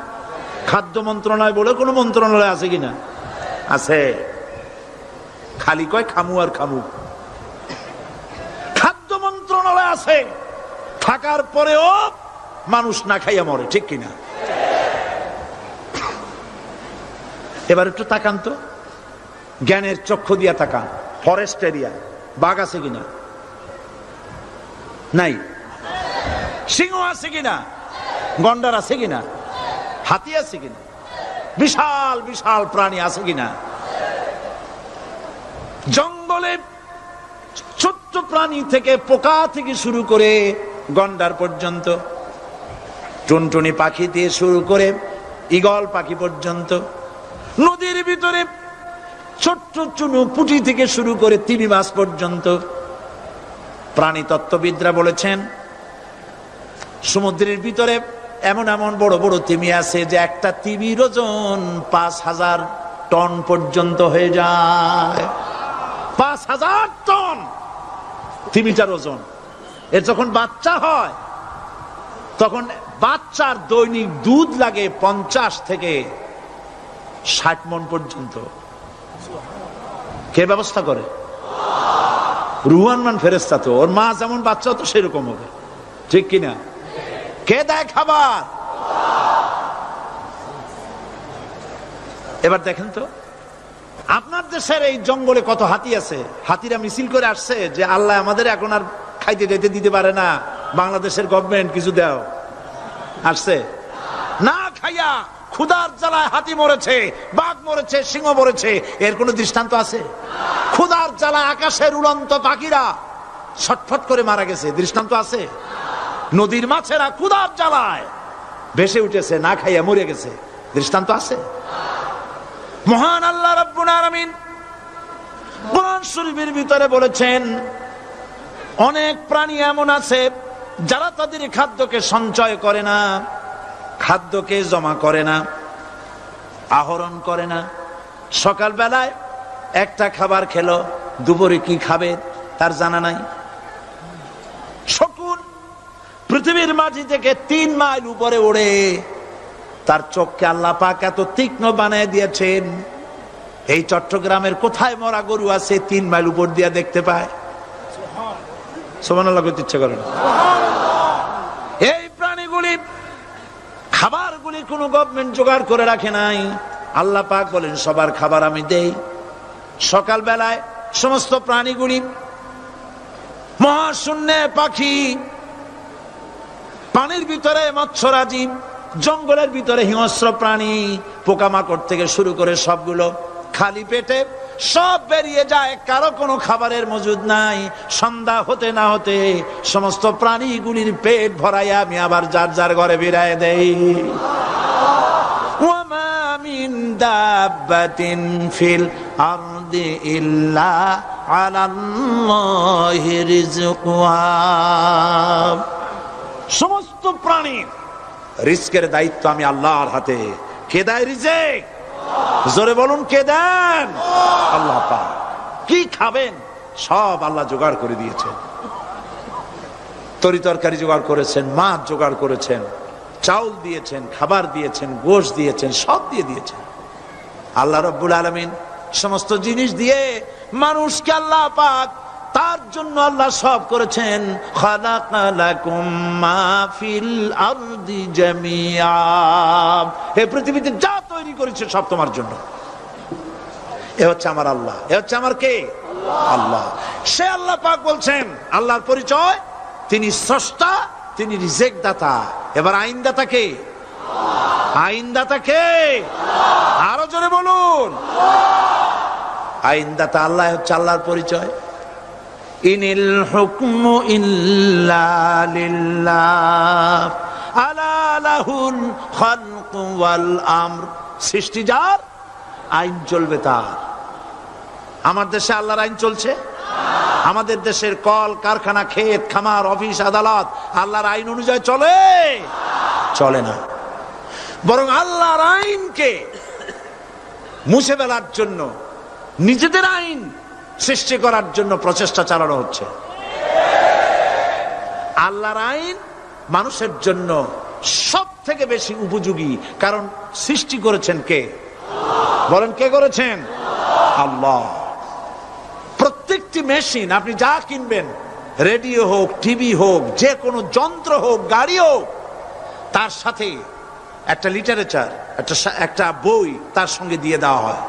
Speaker 1: খাদ্য মন্ত্রণালয় বলে কোন মন্ত্রণালয় আছে কিনা? আছে। খালি কয় খামু আর খামু। খাদ্য মন্ত্রণালয় আছে, থাকার পরেও মানুষ না খাইয়া মরে, ঠিক কিনা? এবার একটু তাকান তো, জ্ঞানের চক্ষু দিয়া তাকান। ফরেস্ট এরিয়া, বাঘ আছে কিনা? নাই। সিংহ আছে কিনা? গন্ডার আছে কিনা? হাতি আছে কিনা? বিশাল বিশাল প্রাণী আছে কিনা? জঙ্গলে ছোট্ট প্রাণী থেকে, পোকা থেকে শুরু করে গন্ডার পর্যন্ত, টুনটুনি পাখি দিয়ে শুরু করে ঈগল পাখি পর্যন্ত, নদীর ভিতরে ছোট্ট চুনু পুঁটি থেকে শুরু করে তিমি মাছ পর্যন্ত। প্রাণী তত্ত্ববিদরা বলেছেন সমুদ্রের ভিতরে এমন এমন বড় বড় তিমি আছে যে একটা তিমির ওজন 5000 টন পর্যন্ত হয়ে যায়। 5000 টন তিমিটার ওজন। এর যখন বাচ্চা হয় তখন বাচ্চার দৈনিক দুধ লাগে 50 থেকে 60 মণ পর্যন্ত। কে ব্যবস্থা করে? রুহান ফেরেশতা। তো ওর মা যেমন, বাচ্চা তো সেরকম হবে, ঠিক কিনা? কে দেয় খাবার? এবার দেখেন তো, আপনার দেশের এই জঙ্গলে কত হাতি আছে। হাতিরা মিছিল করে আসছে যে আল্লাহ আমাদের এখন আর খাইতে যাইতে দিতে পারে না, বাংলাদেশের গভর্নমেন্ট কিছু দাও। আসছে না, খাইয়া ক্ষুধার জ্বালায় হাতি মরেছে, বাঘ মরেছে, সিংহ মরেছে। এর কোন দৃষ্টান্ত আছে? ক্ষুধার জ্বালায় আকাশের উড়ন্ত পাখিরা ছটফট করে মারা গেছে, দৃষ্টান্ত আছে? নদীর মাছেরা ক্ষুধার জ্বালায় ভেসে উঠেছে, না খাইয়া মরে গেছে, দৃষ্টান্ত আছে? মহান আল্লাহ রাব্বুল আলামিন কোরআন শরীফের ভিতরে বলেছেন অনেক প্রাণী এমন আছে যারা তাদের খাদ্যকে সঞ্চয় করে না, খাদ্যকে জমা করে না, আহরণ করে না। সকাল বেলায় একটা খাবার খেলো, দুপুরে কি খাবে তার জানা নাই। শকুন পৃথিবীর মাটি থেকে 3 মাইল উপরে ওড়ে, তার চোখকে আল্লাহ পাক এত তীক্ষ্ণ বানিয়ে দিয়েছেন, এই চট্টগ্রামের কোথায় মরা গরু আছে 3 মাইল উপর দিয়া দেখতে পায়? সুবহানাল্লাহ কইতে ইচ্ছা করে না। এই প্রাণীগুলি খাবারগুলি কোনো গভর্নমেন্ট জোগাড় করে রাখে নাই। আল্লাহ পাক বলেন সবার খাবার আমি দেই। সকাল বেলায় সমস্ত প্রাণীগুলি, মহাশূন্যে পাখি, পানির ভিতরে মৎস্যরাজি, জঙ্গলের ভিতরে হিংস্র প্রাণী, পোকামাকড় থেকে শুরু করে সবগুলো খালি পেটে সব বেরিয়ে যায়, কারো কোনো খাবারের মজুদ নাই। সন্ধ্যা হতে না হতে সমস্ত প্রাণীগুলির পেট ভরাইয়া আমি আবার যার যার ঘরে বিরায় দেই। ওয়ামা মিন দাব্বাতিন ফিল আরদি ইল্লা আলাল্লাহি রিজকুহা। সমস্ত প্রাণীর রিজকের দায়িত্ব আমি আল্লাহর হাতে। কে দেয় রিজেক? জোরে বলুন, কে দেন? আল্লাহ পাক। কি খাবেন সব আল্লাহ জোগাড় করে দিয়েছেন। তরি তরকারি জোগাড় করেছেন, মাছ জোগাড় করেছেন, চাউল দিয়েছেন, খাবার দিয়েছেন, গোশত দিয়েছেন, সব দিয়ে দিয়েছেন। আল্লাহ রাব্বুল আলামিন সমস্ত জিনিস দিয়ে মানুষকে আল্লাহ পাক তার জন্য আল্লাহ সব করেছেন। খালাকা লাকুম মা ফিল আরদি জামিআ। এই পৃথিবীতে যা তৈরি করেছে সব তোমার জন্য। এ হচ্ছে আমার আল্লাহ, এ হচ্ছে আমার কে? আল্লাহ। সে আল্লাহ পাক বলছেন, আল্লাহর পরিচয় তিনি স্রষ্টা, তিনি রিজেক দাতা। এবার আইনদাতা কে? আইনদাতা কে? আরো জোরে বলুন। আইনদাতা আল্লাহ হচ্ছে আল্লাহর পরিচয়। ইনিল হুকমু ইল্লা লিল্লাহ আলা লাহুল খালকু ওয়াল আমর। সৃষ্টি যার, আইন চলবে তার। আমার দেশে আল্লাহর আইন চলছে? আমাদের দেশের কল কারখানা, ক্ষেত খামার, অফিস আদালত আল্লাহর আইন অনুযায়ী চলে? চলে না। বরং আল্লাহর আইনকে মুছে ফেলার জন্য, নিজেদের আইন সৃষ্টি করার জন্য প্রচেষ্টা চালানো হচ্ছে। আল্লাহর আইন মানুষের জন্য সব থেকে বেশি উপযোগী, কারণ সৃষ্টি করেছেন কে? বলেন, কে করেছেন? আল্লাহ। প্রত্যেকটি মেশিন, আপনি যা কিনবেন, রেডিও হোক, টিভি হোক, যে কোনো যন্ত্র হোক, গাড়ি হোক, তার সাথে একটা লিটারেচার, একটা বই তার সঙ্গে দিয়ে দেওয়া হয়।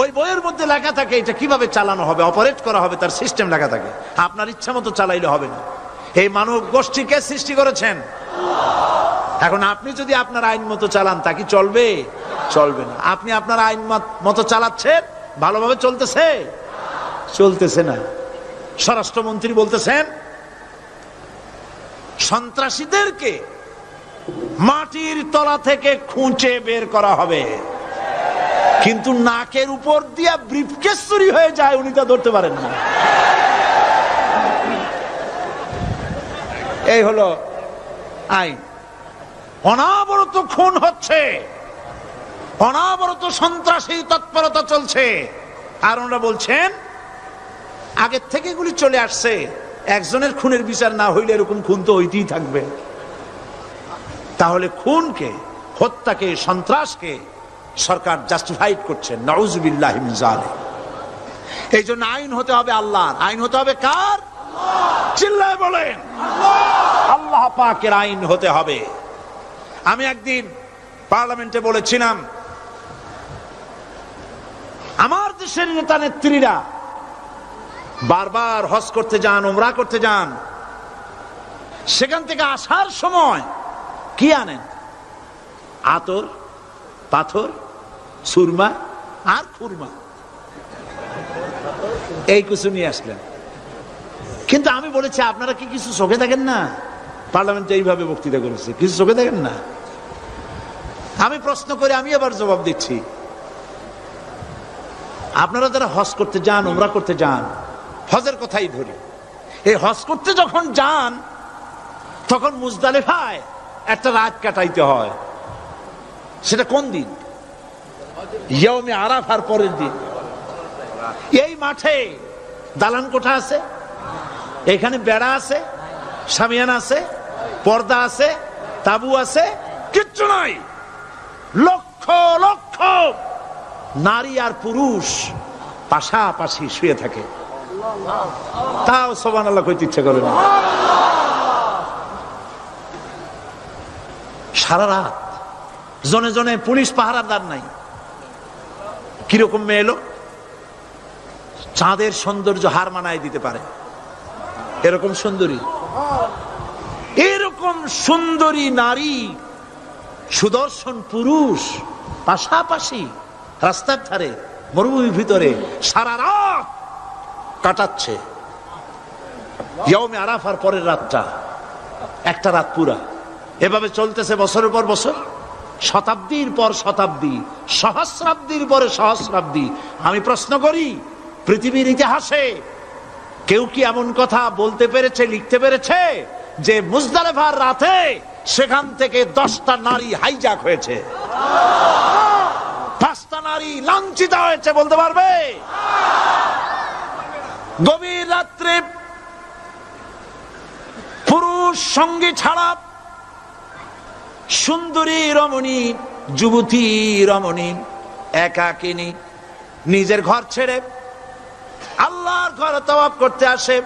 Speaker 1: ওই বইয়ের মধ্যে লেখা থাকে এটা কিভাবে চালানো হবে, অপারেট করা হবে, তার সিস্টেম লেখা থাকে। আপনার ইচ্ছা মতো চালাইলে হবে না। এই মানব গোষ্ঠীকে সৃষ্টি করেছেন। এখন আপনি যদি আপনার আইন মতো চালান, তা কি চলবে? চলবে না। আপনি আপনার আইন মতো চালাচ্ছেন, ভালোভাবে চলতেছে? চলতেছে না। স্বরাষ্ট্রমন্ত্রী বলতেছেন সন্ত্রাসীদেরকে মাটির তলা থেকে খুঁজে বের করা হবে, কিন্তু নাকের উপর দিয়া ব্রিফকেস চুরি হয়ে যায়, উনি তা ধরতে পারেন না। এই হলো আইন। অনাবরত খুন হচ্ছে, অনাবরত সন্ত্রাসী তৎপরতা চলছে, আর ওনারা বলছেন আগের থেকে এগুলি চলে আসছে, একজনের খুনের বিচার না হইলে এরকম খুন তো হইতেই থাকবে। তাহলে খুনকে, হত্যাকে, সন্ত্রাসকে সরকার জাস্টিফাইড করছেন। নাউযুবিল্লাহি মিন যালিক। এই জন্য আইন হতে হবে আল্লাহর। আইন হতে হবে কার? চিল্লায় বলেন, আল্লাহ পাকের আইন হতে হবে। আমি একদিন পার্লামেন্টে বলেছিলাম, আমার দেশের নেতা নেত্রীরা বারবার হজ করতে যান, উমরা করতে যান, সেখান থেকে আসার সময় কি আনেন? আতর, পাথর, সুরমা আর খুরমা, এই কিছু নিয়ে আসলেন। কিন্তু আমি বলেছি, আপনারা কি কিছু চোখে দেখেন না? পার্লামেন্টে এইভাবে বক্তৃতা করেছে, কিছু চোখে দেখেন না? আমি প্রশ্ন করে আমি আবার জবাব দিচ্ছি, আপনারা যারা হজ করতে যান, উমরা করতে যান, হজের কথাই ধরি, এই হজ করতে যখন যান তখন মুজদালিফায় একটা রাত কাটাইতে হয়। সেটা কোন দিন? ইয়াউমে আরাফার পরের দিন। এই মাঠে দালান কোঠা আছে, এখানে বেড়া আছে, শামিয়ানা আছে, পর্দা আছে, তাবু আছে, কিচ্ছু নাই। লক্ষ লক্ষ নারী আর পুরুষ পাশাপাশি শুয়ে থাকে, তাও সুবহানাল্লাহ কইতে ইচ্ছা করে না। সারা রাত জনে জনে পুলিশ পাহারাদার নাই। কিরকম মেয়ে এলো, চাঁদের সৌন্দর্য হার মানায় দিতে পারে এরকম সুন্দরী, এরকম সুন্দরী নারী, সুদর্শন পুরুষ পাশাপাশি রাস্তার ধারে মরুভূমির ভিতরে সারা রাত কাটাচ্ছে। ইয়াউমে আরাফার পরের রাতটা একটা রাত পুরা। এভাবে চলতেছে বছরের পর বছর, শতাব্দীর পর শতাব্দী, সহস্রাব্দীর পরে সহস্রাব্দী। আমি প্রশ্ন করি, পৃথিবীর ইতিহাসে কেউ কি এমন কথা বলতে পেরেছে, লিখতে পেরেছে যে মুজদালিফার রাতে সেখান থেকে 10টা নারী হাইজ্যাক হয়েছে, 5টা নারী লাঞ্ছিত হয়েছে? বলতে পারবে? গভীর রাত্রে পুরুষ সঙ্গী ছাড়া সুন্দরী রমণী, যুবতী রমণী একাকিনী নিজের ঘর ছেড়ে আল্লাহর ঘরে তাওয়াফ করতে আসে।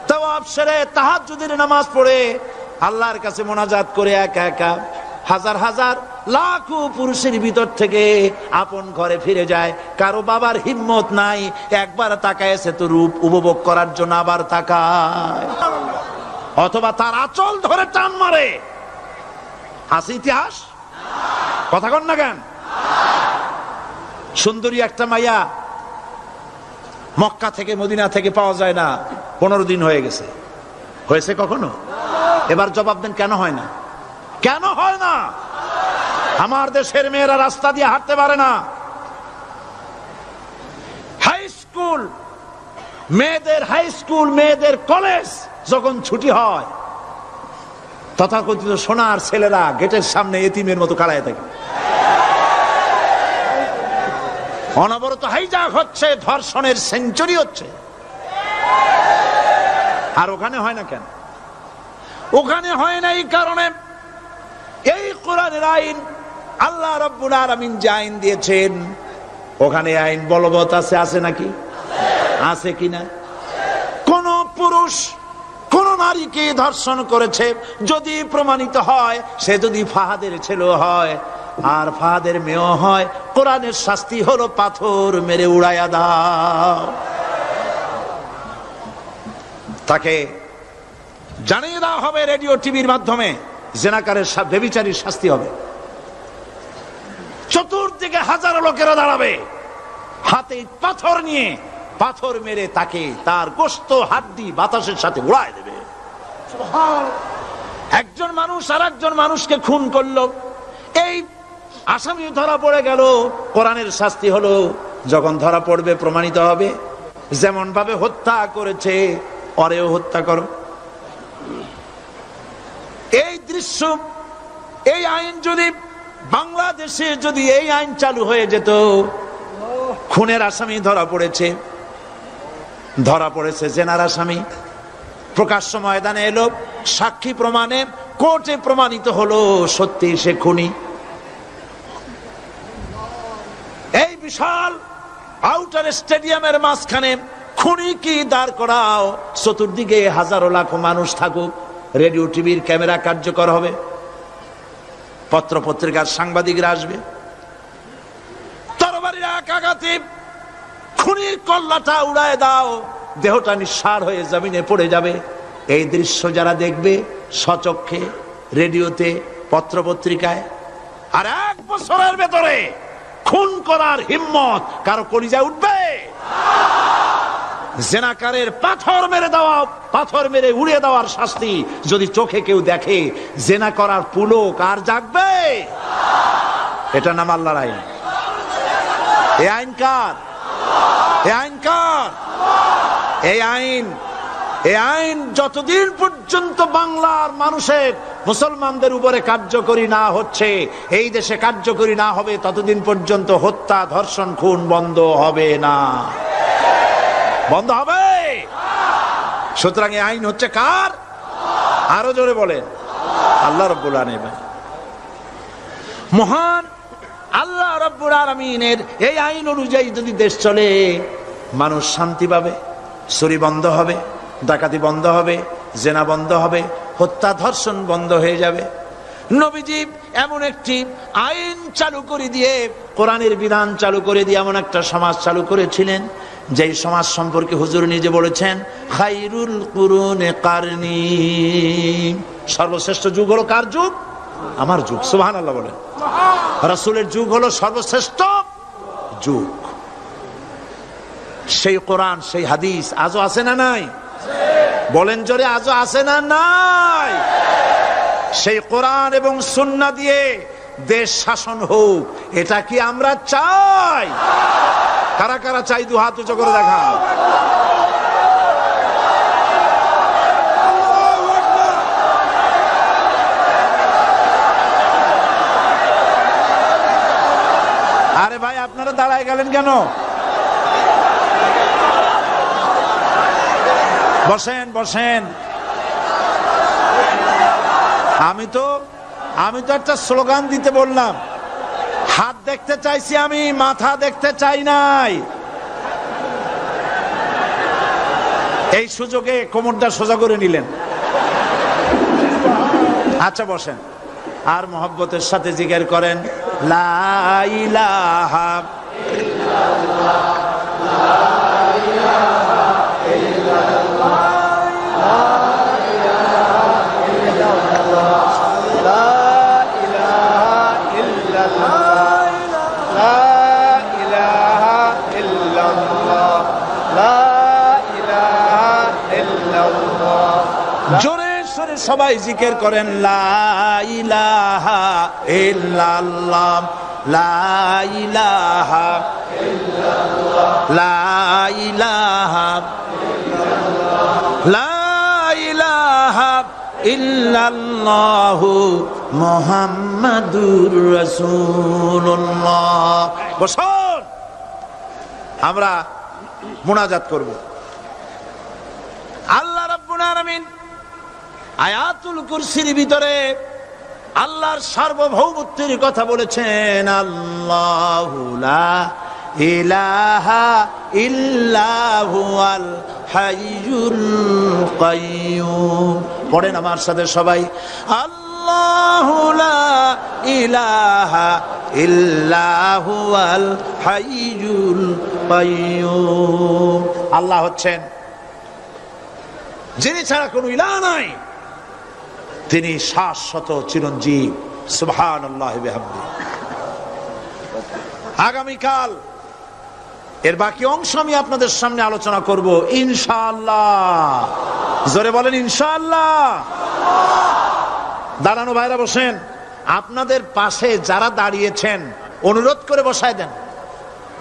Speaker 1: তাওয়াফ সেরে তাহাজ্জুদের নামাজ পড়ে আল্লাহর কাছে মোনাজাত করে একা একা হাজার হাজার লাখো পুরুষের ভিতর থেকে আপন ঘরে ফিরে যায়। কারো বাবার হিম্মত নাই একবার তাকায় সে তো রূপ উপভোগ করার জন্য আবার তাকায়, অথবা তার আঁচল ধরে টান মারে। আছে ইতিহাস? কথা কন না কেন? সুন্দরী একটা মাইয়া মক্কা থেকে মদিনা থেকে পাওয়া যায় না, 15 দিন হয়ে গেছে। হয়েছে কখনো? এবার জবাব দেন, কেন হয় না? কেন হয় না? আমার দেশের মেয়েরা রাস্তা দিয়ে হাঁটতে পারে না। হাই স্কুল মেয়েদের, হাই স্কুল মেয়েদের কলেজ যখন ছুটি হয়, তথাকথিত সোনার ছেলেরা গেটের সামনে এতিমের মতো কাড়ায় থাকে। অনবরত হাইজ্যাক হচ্ছে, ধর্ষণের সেঞ্চুরি হচ্ছে। আর ওখানে হয় না কেন? ওখানে হয় না এই কারণে, এই কোরআনের আইন আল্লাহ রাব্বুল আলামিন যে আইন দিয়েছেন, ওখানে আইন বলবৎ আছে। আছে নাকি? আছে কিনা? পুরুষ কোন নারীকে ধর্ষণ করেছে যদি প্রমাণিত হয়, সে যদি ফাহাদের ছেলে হয় আর ফাহাদের মেয়ে হয়, কোরআনের শাস্তি হলো পাথর মেরে উড়াইয়া দাও। তাকে জানিয়ে দেওয়া হবে রেডিও টিভির মাধ্যমে জেনাকারের ব্যভিচারীর শাস্তি হবে। চতুর্দিকে হাজারো লোকেরা দাঁড়াবে, হাতে পাথর নিয়ে পাথর মেরে তাকে তার গোশত হাড্ডি বাতাসের সাথে উড়ায় দেবে। একজন মানুষ আর একজন মানুষকে খুন করলো, এই আসামি ধরা পড়ে গেল, কোরআনের শাস্তি হলো যখন ধরা পড়বে প্রমাণিত হবে যেমন ভাবে হত্যা করেছে পরেও হত্যা করো। এই দৃশ্য, এই আইন যদি বাংলাদেশে যদি এই আইন চালু হয়ে যেত, খুনের আসামি ধরা পড়েছে জেনার আসামি, প্রকাশ্য ময়দানে এলো, সাক্ষী প্রমাণে কোর্টে প্রমাণিত হলো সত্যি সে খুনি। এই বিশাল আউটার স্টেডিয়ামের মাঝখানে খুনি কি দাঁড় করাও, চতুর্দিকে হাজারো লাখো মানুষ থাকুক, রেডিও টিভির ক্যামেরা কার্যকর হবে, পত্র পত্রিকার সাংবাদিকরা আসবে, তরবারির এক আঘাতে খুনির কল্লাটা উড়ায় দাও, দেহটা নিঃসার হয়ে জমিনে পড়ে যাবে। এই দৃশ্য যারা দেখবে সচক্ষে, রেডিওতে, পত্র পত্রিকায়, আর 1 বছরের ভেতরে খুন করার হিম্মত কারো কলিজায় উঠবে? জেনাকারের পাথর মেরে উড়িয়ে দেওয়ার শাস্তি যদি চোখে কেউ দেখে, জেনা করার পুলক আর জাগবে? এটা নাম আল্লাহর আইন। এই আইন কার? এই আইন যতদিন পর্যন্ত বাংলার মানুষের, মুসলমানদের উপরে কার্যকরী না হচ্ছে, এই দেশে কার্যকরী না হবে, ততদিন পর্যন্ত হত্যা, ধর্ষণ, খুন বন্ধ হবে না। বন্ধ হবে। সুতরাং এই আইন হচ্ছে কার? আরো জোরে বলেন, আল্লাহ রাব্বুল আলামিন। মহান আল্লাহ রাব্বুল আলামিনের এই আইন অনুযায়ী যদি দেশ চলে, মানুষ শান্তি পাবে, চুরি বন্ধ হবে, ডাকাতি বন্ধ হবে, জেনা বন্ধ হবে, হত্যা ধর্ষণ বন্ধ হয়ে যাবে। নবীজি এমন একটি আইন চালু করে দিয়ে, কোরআনের বিধান চালু করে দিয়ে এমন একটা সমাজ চালু করেছিলেন, যেই সমাজ সম্পর্কে হুজুর নিজে বলেছেন, খায়রুল কুরুনে কারনি, সর্বশ্রেষ্ঠ যুগ হলো কার যুগ? আমার যুগ। সুবহানাল্লাহ বলেন। রাসূলের যুগ হলো সর্বশ্রেষ্ঠ যুগ। সেই কোরআন, সেই হাদিস আজও আছে না নাই? বলেন জোরে, আজও আছে না নাই? সেই কোরআন এবং সুন্নাহ দিয়ে দেশ শাসন হোক, এটা কি আমরা চাই? কারা কারা চাই? দু হাত উঁচু করে দেখা। আরে ভাই, আপনারা দাঁড়ায় গেলেন কেন? বসেন বসেন। আমি তো একটা স্লোগান দিতে বললাম, হাত দেখতে চাইছি আমি, মাথা দেখতে চাই নাই। এই সুযোগে কোমরটা সোজা করে নিলেন। আচ্ছা বসেন, আর মহব্বতের সাথে জিকির করেন, লা ইলাহা ইল্লাল্লাহ, লা ইলাহা ইল্লাল্লাহ, লা ইলাহা ইল্লাল্লাহ, লা ইলাহা ইল্লাল্লাহ, লা ইলাহা ইল্লাল্লাহ, লা ইলাহা ইল্লাল্লাহ। জোরে সরে সবাই জিকির করেন, লা ইলাহা ইল্লাল্লাহ, লা ইলাহা ইল্লাল্লাহ, লা ইলাহা ইল্লাল্লাহ, লা ইলাহা ইল্লাল্লাহু মুহাম্মাদুর রাসূলুল্লাহ। বসুন, আমরা মুনাজাত করব। আল্লাহ রাব্বুল আলামিন আয়াতুল কুরসির ভিতরে আল্লাহর সার্বভৌমত্বের কথা বলেছেন, আল্লাহু লা ইলাহা ইল্লা হুয়াল হাইয়ুল কাইয়ুম। পড়েন আমার সাথে সবাই, আল্লাহু লা ইলাহা ইল্লা হুয়াল হাইয়ুল কাইয়ুম। আল্লাহ হচ্ছেন যিনি ছাড়া কোনো ইলাহ নাই, তিনি শাশ্বত চিরঞ্জীব। সুবহানাল্লাহ ওয়া বিহামদিহি। আগামীকাল এর বাকি অংশ আমি আপনাদের সামনে আলোচনা করব ইনশাআল্লাহ। জোরে বলেন ইনশাআল্লাহ। দাঁড়ানো ভাইরা বসেন। আপনাদের পাশে যারা দাঁড়িয়েছেন অনুরোধ করে বসায় দেন।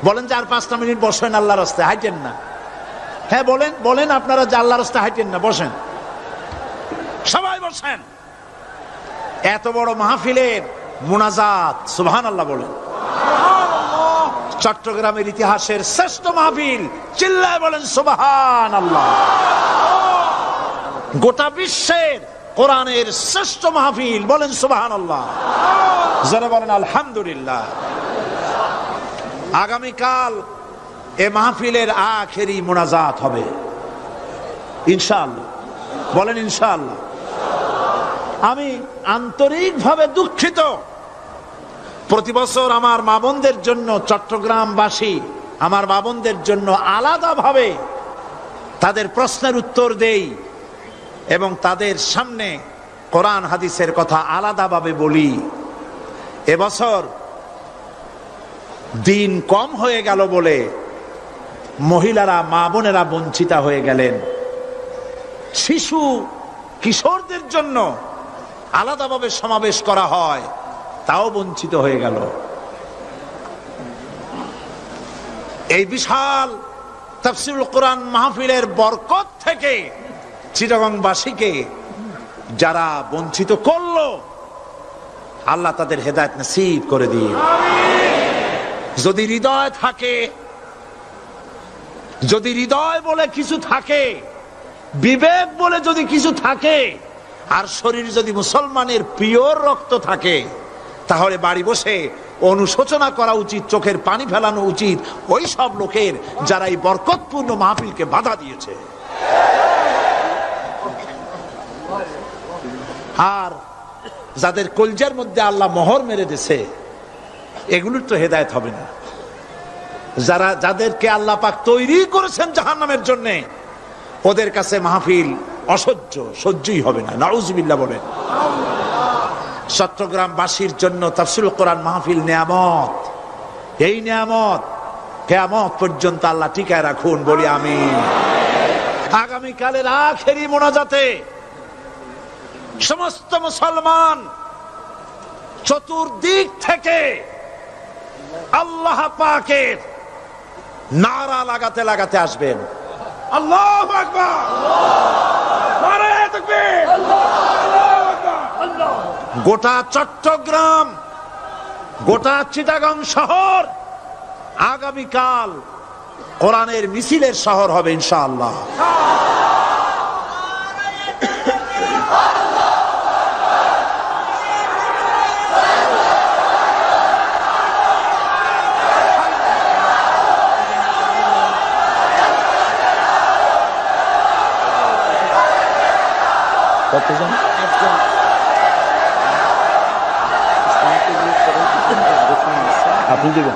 Speaker 1: বলেন যে আর 5টা মিনিট বসেন, আল্লাহর রাস্তায় হাঁটেন না। হ্যাঁ বলেন, বলেন আপনারা যে আল্লাহর রাস্তায় হাঁটেন না, বসেন, সবাই বসেন। এত বড় মাহফিলের মুনাজাত, সুবহানাল্লাহ বলেন। চট্টগ্রামের ইতিহাসের শ্রেষ্ঠ মাহফিল, চিল্লায় বলেন সুবহানাল্লাহ। গোটা বিশ্বের কোরআনের শ্রেষ্ঠ মাহফিল, বলেন সুবহানাল্লাহ। যারা বলেন আলহামদুলিল্লাহ। আগামীকাল এ মাহফিলের আখেরি মুনাজাত হবে ইনশাআল্লাহ। বলেন ইনশাআল্লাহ। আমি আন্তরিকভাবে দুঃখিত, প্রতি বছর আমার মা বোনদের জন্য, চট্টগ্রামবাসী আমার মা বোনদের জন্য আলাদাভাবে তাদের প্রশ্নের উত্তর দেই এবং তাদের সামনে কোরআন হাদিসের কথা আলাদাভাবে বলি। এবছর দিন কম হয়ে গেল বলে মহিলারা, মা বোনেরা বঞ্চিতা হয়ে গেলেন। শিশু কিশোরদের জন্য আলাদাভাবে সমাবেশ করা হয়, তাও বঞ্চিত হয়ে গেল। এই বিশাল তাফসীরুল কোরআন মাহফিলের বরকত থেকে চিটাগংবাসীকে যারা বঞ্চিত করলো, আল্লাহ তাদের হেদায়েত নসিব করে দিন। যদি হৃদয় থাকে, যদি হৃদয় বলে কিছু থাকে, বিবেক বলে যদি কিছু থাকে, আর শরীর যদি মুসলমানের পিওর রক্ত থাকে, তাহলে বাড়ি বসে অনুশোচনা করা উচিত, চোখের পানি ফেলানো উচিত ওই সব লোকের যারা এই বরকতপূর্ণ মাহফিলকে বাধা দিয়েছে। আর যাদের কলজার মধ্যে আল্লাহ মোহর মেরে দিয়েছে, এগুলোর তো হেদায়েত হবে না। যারা, যাদেরকে আল্লাহ পাক তৈরি করেছেন জাহান্নামের জন্য, ওদের কাছে মাহফিল অসহ্য, সহ্যই হবে না। নাউজুবিল্লাহ বলেন। চট্টগ্রামবাসীর জন্য তাফসীরুল কোরআন মাহফিল নিয়ামত। এই নিয়ামত কিয়ামত পর্যন্ত আল্লাহ টিকায় রাখুন, বলি আমিন। আগামীকালের আখেরি মোনাজাতে সমস্ত মুসলমান চতুর্দিক থেকে আল্লাহ পাকের নারা লাগাতে লাগাতে আসবেন। আল্লাহু আকবার, নারায়ে তাকবীর। গোটা চট্টগ্রাম, গোটা চিটাগং শহর আগামীকাল কোরআনের মিছিলের শহর হবে ইনশাআল্লাহ। কতজন? আপনি দেবেন।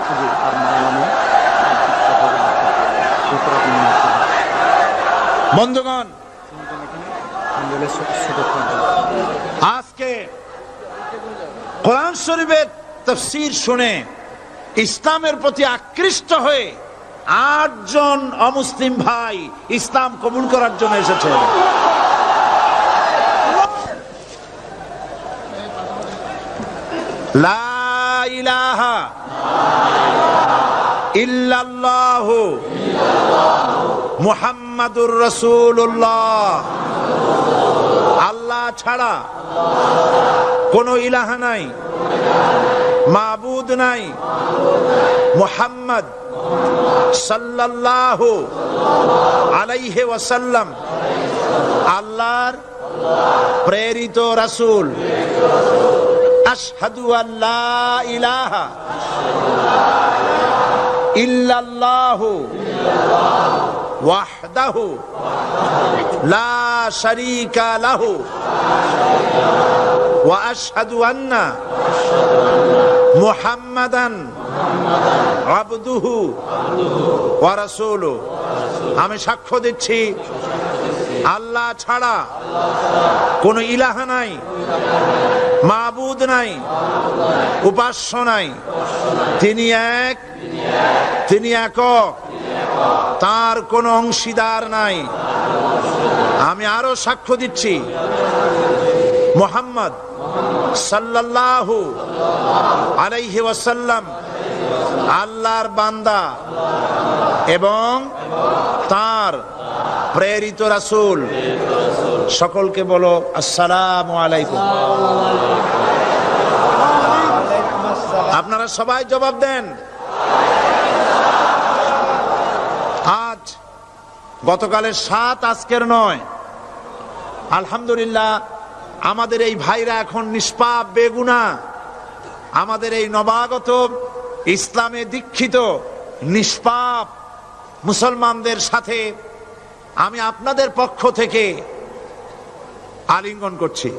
Speaker 1: বন্ধুগণ, আজকে কোরআন শরীফের তাফসীর শুনে ইসলামের প্রতি আকৃষ্ট হয়ে 8 জন অমুসলিম ভাই ইসলাম কবুল করার জন্য এসেছে। লা ইলাহা ইল্লাল্লাহু মুহাম্মাদুর রাসূলুল্লাহ। আল্লাহ ছাড়া কোনো ইলাহ নাই, মাবুদ নাই। মুহাম্মদ সাল্লাল্লাহু আলাইহি ওয়াসাল্লাম আল্লাহর প্রেরিত রাসূল। আশহাদু আল্লা ইলাহা ইল্লাল্লাহু ওয়াহদাহু লা শারীকা লাহু ওয়া আশহাদু আন্না মুহাম্মাদান আবদুহু ওয়া রাসূলুহু। আমি সাক্ষ্য দিচ্ছি আল্লাহ ছাড়া কোন ইলাহ নাই, মাবুদ নাই, উপাস্য নাই। তিনি এক, তিনি একক, তার কোন অংশীদার নাই। আমি আরো সাক্ষ্য দিচ্ছি মুহাম্মদ সাল্লাল্লাহু আলাইহি ওয়াসাল্লাম আল্লাহর বান্দা এবং তার প্রেরিত রাসূল। সকলকে বলো আসসালামু আলাইকুম। আপনারা সবাই জবাব দেন। আজ গতকালের ৭, আজকের ৯। আলহামদুলিল্লাহ, আমাদের এই ভাইরা এখন নিষ্পাপ, বেগুনা। আমাদের এই নবাগত ইসলামে দীক্ষিত নিষ্পাপ মুসলমানদের সাথে আমি আপনাদের পক্ষ থেকে আলিঙ্গন করছি।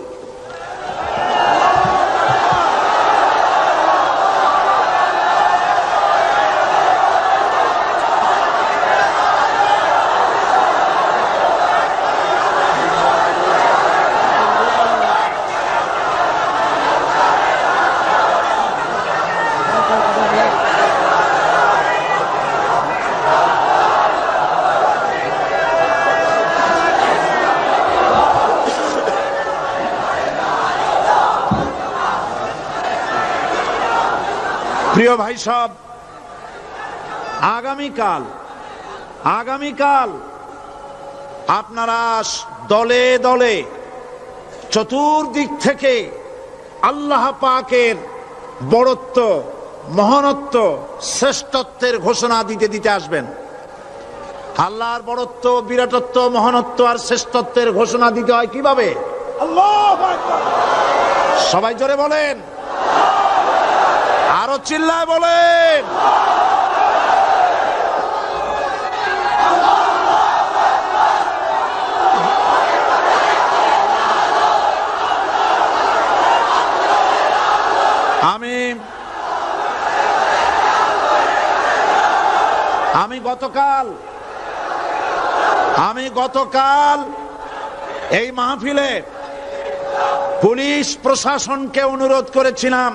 Speaker 1: প্রিয় ভাই সব, আগামীকাল আপনারা দলে দলে চতুর্দিক থেকে আল্লাহ পাকের বড়ত্ব, মহানত্ব, শ্রেষ্ঠত্বের ঘোষণা দিতে দিতে আসবেন। আল্লাহর বড়ত্ব, বিরাটত্ব, মহানত্ব আর শ্রেষ্ঠত্বের ঘোষণা দিতে হয় কিভাবে? আল্লাহু আকবার। সবাই জোরে বলেন, আরো চিল্লায় বলেন। আমি গতকাল এই মাহফিলে পুলিশ প্রশাসনকে অনুরোধ করেছিলাম,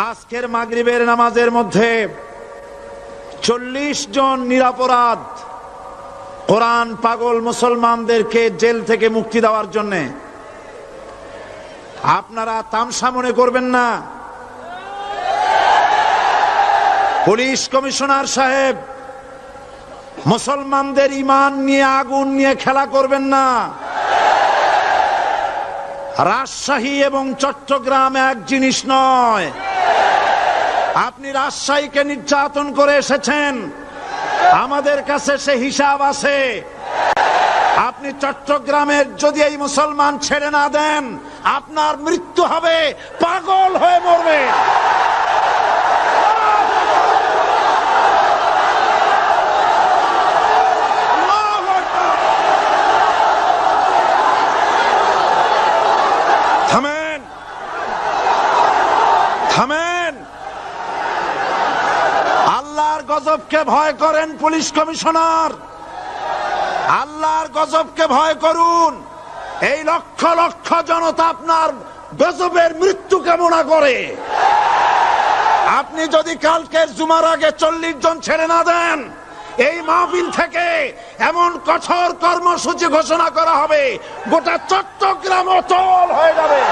Speaker 1: আজকের মাগরিবের নামাজের মধ্যে 40 জন নিরপরাধ কোরআন পাগল মুসলমানদেরকে জেল থেকে মুক্তি দেওয়ার জন্য। আপনারা তামসা মনে করবেন না। পুলিশ কমিশনার সাহেব, মুসলমানদের ঈমান নিয়ে, আগুন নিয়ে খেলা করবেন না। রাজশাহী এবং চট্টগ্রাম এক জিনিস নয়। আপনি রাজশাহীকে নির্যাতন করে এসেছেন, আমাদের কাছে সে হিসাব আছে। আপনি চট্টগ্রামের যদি এই মুসলমান ছেড়ে না দেন, আপনার মৃত্যু হবে, পাগল হয়ে মরবে। থামেন। আল্লাহর গজবকে ভয় করেন পুলিশ কমিশনার, আল্লাহর গজবকে ভয় করুন। এই লক্ষ লক্ষ জনতা আপনার গজবের মৃত্যু কামনা করে। আপনি যদি কালকের জুমার আগে 40 জন ছেড়ে না দেন, এই মাহফিল থেকে এমন কঠোর কর্মসূচি ঘোষণা করা হবে, গোটা চট্টগ্রাম অচল হয়ে যাবে।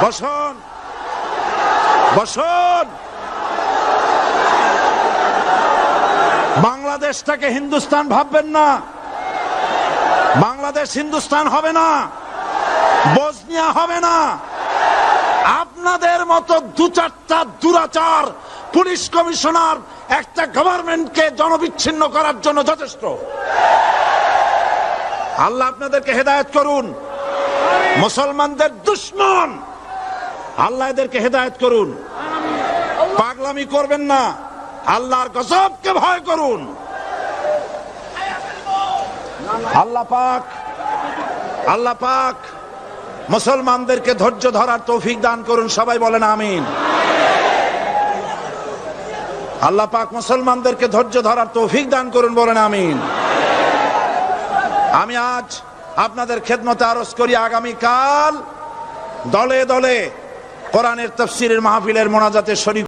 Speaker 1: বসুন, বসুন। বাংলাদেশটাকে হিন্দুস্তান ভাববেন না। বাংলাদেশ হিন্দুস্তান হবে না, বসনিয়া হবে না। আপনাদের মতো 2-4টা দুরাচার পুলিশ কমিশনার একটা গভর্নমেন্টকে জনবিচ্ছিন্ন করার জন্য যথেষ্ট। আল্লাহ আপনাদেরকে হেদায়েত করুন। মুসলমানদের দুশমন, আল্লাহ এদেরকে হেদায়েত করুন। পাগলামি করবেন না, আল্লাহর গজবকে ভয় করুন। আল্লাহ পাক মুসলমানদেরকে ধৈর্য ধরার তৌফিক দান করুন। সবাই বলেন আমিন। আল্লাহ পাক মুসলমানদেরকে ধৈর্য ধরার তৌফিক দান করুন, বলেন আমিন। আমি আজ আপনাদের খেদমতে আরজ করি, আগামীকাল দলে দলে কোরআনের তাফসীরের মাহফিলের মোনাজাতে শরীক